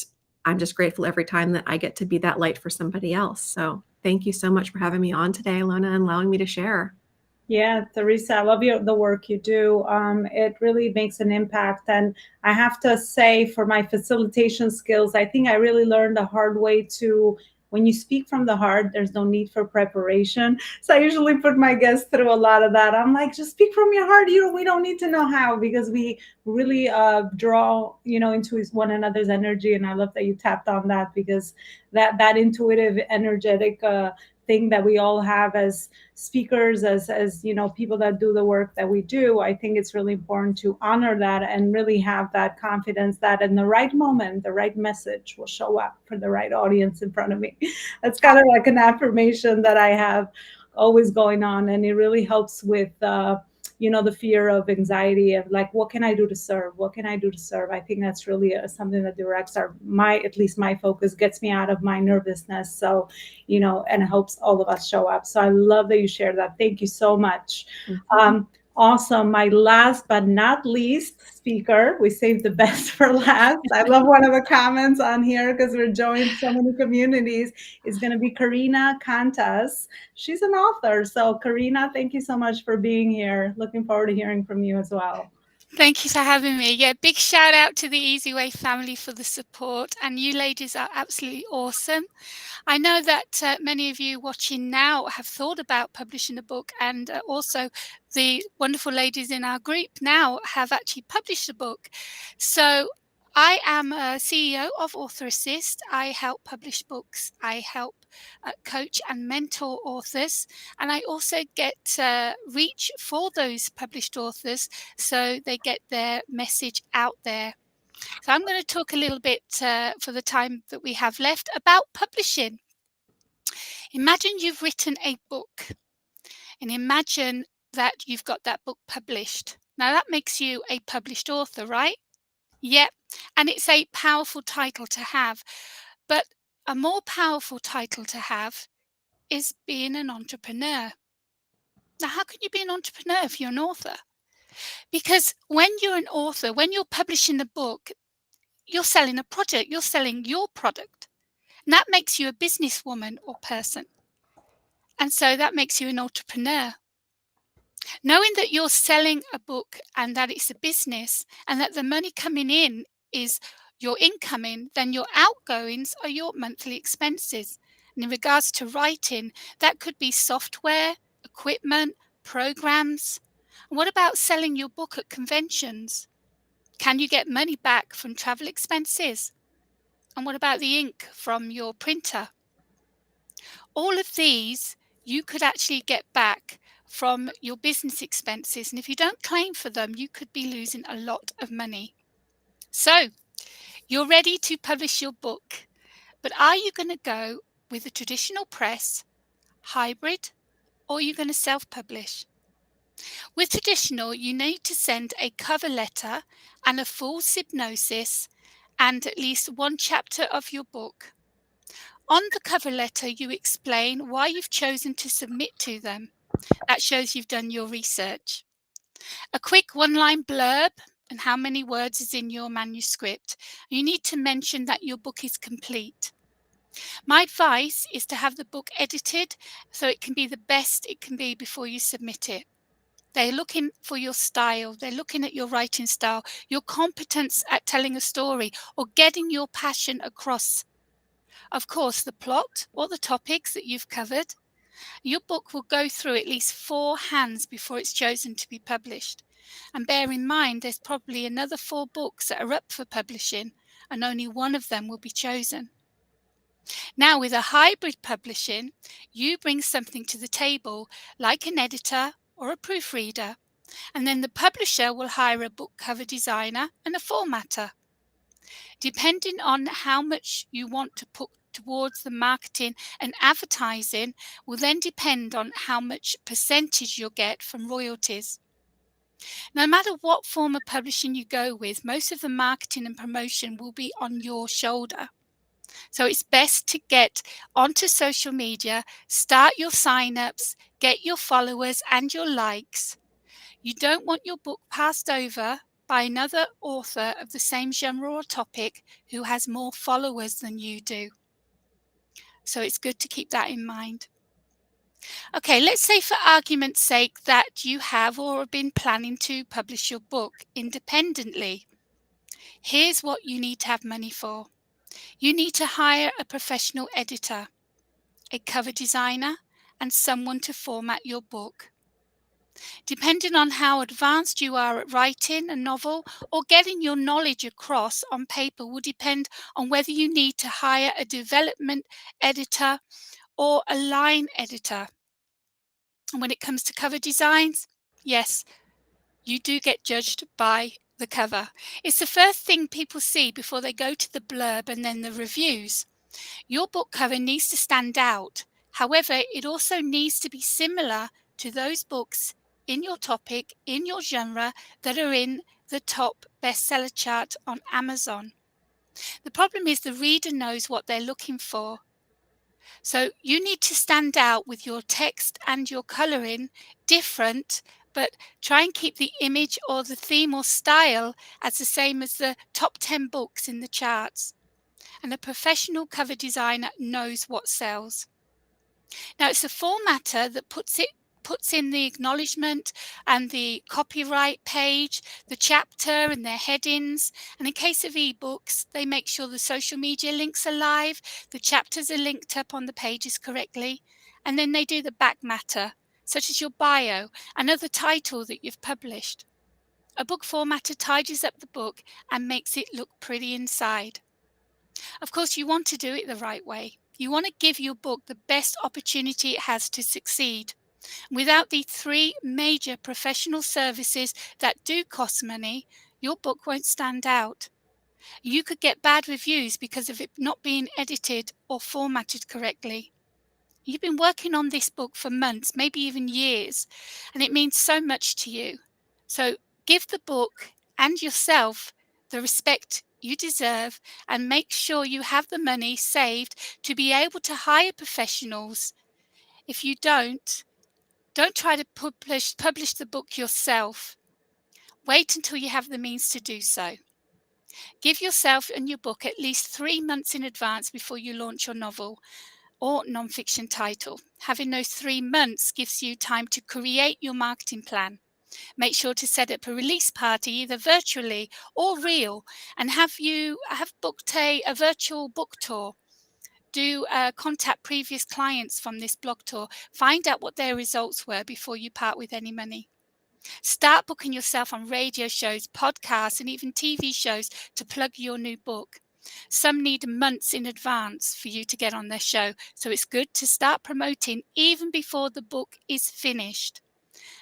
I'm just grateful every time that I get to be that light for somebody else. So thank you so much for having me on today, Elona, and allowing me to share. Yeah, Teresa, I love the work you do. It really makes an impact. And I have to say, for my facilitation skills, I think I really learned the hard way to, when you speak from the heart, there's no need for preparation. So I usually put my guests through a lot of that. I'm like, just speak from your heart. We don't need to know how, because we really draw, into one another's energy. And I love that you tapped on that, because that intuitive, energetic thing that we all have as speakers, as people that do the work that we do, I think it's really important to honor that and really have that confidence that in the right moment, the right message will show up for the right audience in front of me. That's kind of like an affirmation that I have always going on, and it really helps with the fear of anxiety of like, what can I do to serve? What can I do to serve? I think that's really something that directs at least my focus, gets me out of my nervousness. So, and helps all of us show up. So I love that you shared that. Thank you so much. Awesome. My last but not least speaker, we saved the best for last. I love one of the comments on here, because we're joined so many communities, is going to be Karina Cantas. She's an author. So Karina, thank you so much for being here. Looking forward to hearing from you as well. Thank you for having me. Yeah, big shout out to the Easy Way family for the support. And you ladies are absolutely awesome. I know that many of you watching now have thought about publishing a book, and also the wonderful ladies in our group now have actually published a book. So I am a CEO of Author Assist. I help publish books. I help coach and mentor authors. And I also get reach for those published authors so they get their message out there. So I'm going to talk a little bit for the time that we have left about publishing. Imagine you've written a book, and imagine that you've got that book published. Now that makes you a published author, right? Yep. And it's a powerful title to have. But a more powerful title to have is being an entrepreneur. Now, how can you be an entrepreneur if you're an author? Because when you're an author, when you're publishing a book, you're selling a project, you're selling your product. And that makes you a businesswoman or person. And so that makes you an entrepreneur. Knowing that you're selling a book and that it's a business and that the money coming in is your incoming, then your outgoings are your monthly expenses. And in regards to writing, that could be software, equipment, programs. And what about selling your book at conventions? Can you get money back from travel expenses? And what about the ink from your printer? All of these you could actually get back from your business expenses. And if you don't claim for them, you could be losing a lot of money. So you're ready to publish your book, but are you going to go with a traditional press, hybrid, or are you going to self-publish? With traditional, you need to send a cover letter and a full synopsis and at least one chapter of your book. On the cover letter, you explain why you've chosen to submit to them. That shows you've done your research. A quick one-line blurb and how many words is in your manuscript. You need to mention that your book is complete. My advice is to have the book edited so it can be the best it can be before you submit it. They're looking for your style. They're looking at your writing style, your competence at telling a story or getting your passion across. Of course, the plot or the topics that you've covered. Your book will go through at least 4 hands before it's chosen to be published. And bear in mind, there's probably another 4 books that are up for publishing, and only one of them will be chosen. Now, with a hybrid publishing, you bring something to the table, like an editor or a proofreader, and then the publisher will hire a book cover designer and a formatter. Depending on how much you want to put towards the marketing and advertising will then depend on how much percentage you'll get from royalties. No matter what form of publishing you go with, most of the marketing and promotion will be on your shoulder. So it's best to get onto social media, start your sign-ups, get your followers and your likes. You don't want your book passed over by another author of the same genre or topic who has more followers than you do. So it's good to keep that in mind. Okay, let's say for argument's sake that you have or have been planning to publish your book independently. Here's what you need to have money for. You need to hire a professional editor, a cover designer, and someone to format your book. Depending on how advanced you are at writing a novel or getting your knowledge across on paper will depend on whether you need to hire a development editor or a line editor. And when it comes to cover designs, yes, you do get judged by the cover. It's the first thing people see before they go to the blurb and then the reviews. Your book cover needs to stand out. However, it also needs to be similar to those books in your topic, in your genre, that are in the top bestseller chart on Amazon. The problem is the reader knows what they're looking for. So you need to stand out with your text and your colouring different, but try and keep the image or the theme or style as the same as the top 10 books in the charts. And a professional cover designer knows what sells. Now it's the formatter that puts in the acknowledgement and the copyright page, the chapter and their headings. And in case of ebooks, they make sure the social media links are live, the chapters are linked up on the pages correctly, and then they do the back matter, such as your bio and other title that you've published. A book formatter tidies up the book and makes it look pretty inside. Of course, you want to do it the right way. You want to give your book the best opportunity it has to succeed. Without the 3 major professional services that do cost money, your book won't stand out. You could get bad reviews because of it not being edited or formatted correctly. You've been working on this book for months, maybe even years, and it means so much to you. So give the book and yourself the respect you deserve and make sure you have the money saved to be able to hire professionals. If you don't try to publish the book yourself. Wait until you have the means to do so. Give yourself and your book at least 3 months in advance before you launch your novel or non-fiction title. Having those 3 months gives you time to create your marketing plan. Make sure to set up a release party, either virtually or real, and have booked a virtual book tour. Do contact previous clients from this blog tour. Find out what their results were before you part with any money. Start booking yourself on radio shows, podcasts, and even TV shows to plug your new book. Some need months in advance for you to get on their show, so it's good to start promoting even before the book is finished.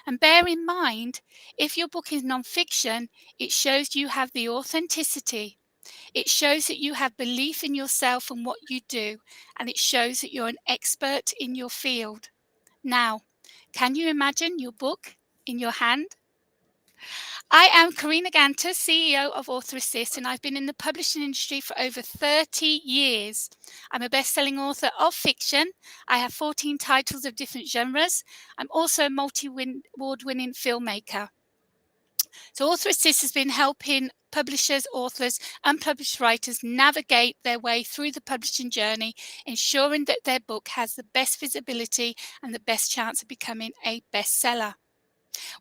And bear in mind, if your book is non-fiction, it shows you have the authenticity. It shows that you have belief in yourself and what you do, and it shows that you're an expert in your field. Now, can you imagine your book in your hand? I am Karina Ganter, CEO of Author Assist, and I've been in the publishing industry for over 30 years. I'm a best-selling author of fiction. I have 14 titles of different genres. I'm also a multi-award-winning filmmaker. So Author Assist has been helping publishers, authors, unpublished writers navigate their way through the publishing journey, ensuring that their book has the best visibility and the best chance of becoming a bestseller.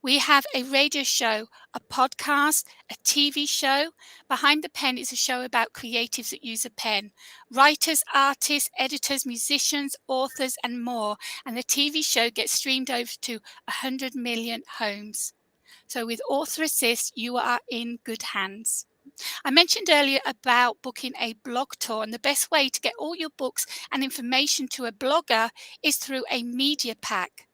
We have a radio show, a podcast, a TV show. Behind the Pen is a show about creatives that use a pen. Writers, artists, editors, musicians, authors, and more. And the TV show gets streamed over to 100 million homes. So with Author Assist, you are in good hands. I mentioned earlier about booking a blog tour, and the best way to get all your books and information to a blogger is through a media pack.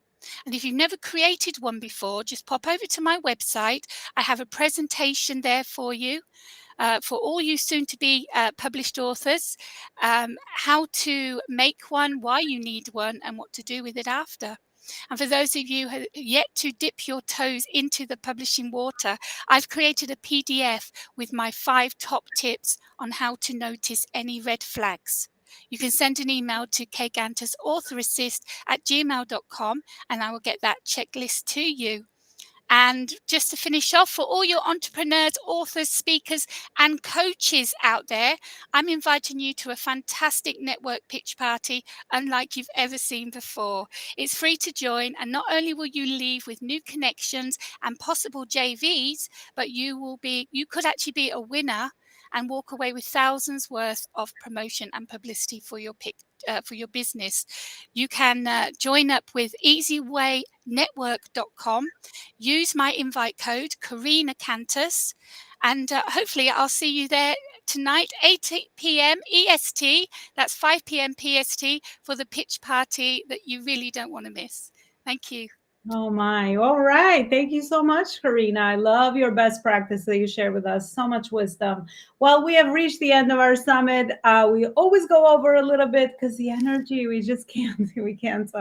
And if you've never created one before, just pop over to my website. I have a presentation there for you, for all you soon-to-be published authors, how to make one, why you need one, and what to do with it after. And for those of you who have yet to dip your toes into the publishing water, I've created a PDF with my 5 top tips on how to notice any red flags. You can send an email to kgantersauthораssist@gmail.com and I will get that checklist to you. And just to finish off, for all your entrepreneurs, authors, speakers, and coaches out there, I'm inviting you to a fantastic network pitch party unlike you've ever seen before. It's free to join, and not only will you leave with new connections and possible JVs, but you could actually be a winner and walk away with thousands worth of promotion and publicity for your business. You can join up with easywaynetwork.com. Use my invite code Karina Cantus, and hopefully I'll see you there tonight, 8 p.m. EST. That's 5 p.m. PST for the pitch party that you really don't want to miss. Thank you. Oh my. All right. Thank you so much, Karina. I love your best practice that you share with us. So much wisdom. Well, we have reached the end of our summit. We always go over a little bit because the energy, we just can't, we can't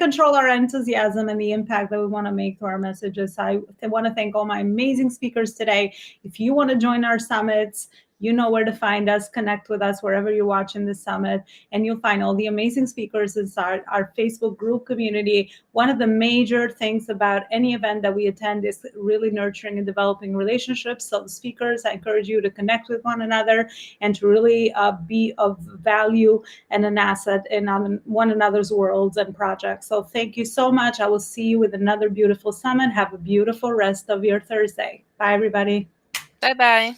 control our enthusiasm and the impact that we want to make through our messages. I want to thank all my amazing speakers today. If you want to join our summits, you know where to find us. Connect with us wherever you're watching the summit, and you'll find all the amazing speakers inside our Facebook group community. One of the major things about any event that we attend is really nurturing and developing relationships. So the speakers, I encourage you to connect with one another and to really be of value and an asset in one another's worlds and projects. So thank you so much. I will see you with another beautiful summit. Have a beautiful rest of your Thursday. Bye, everybody. Bye-bye.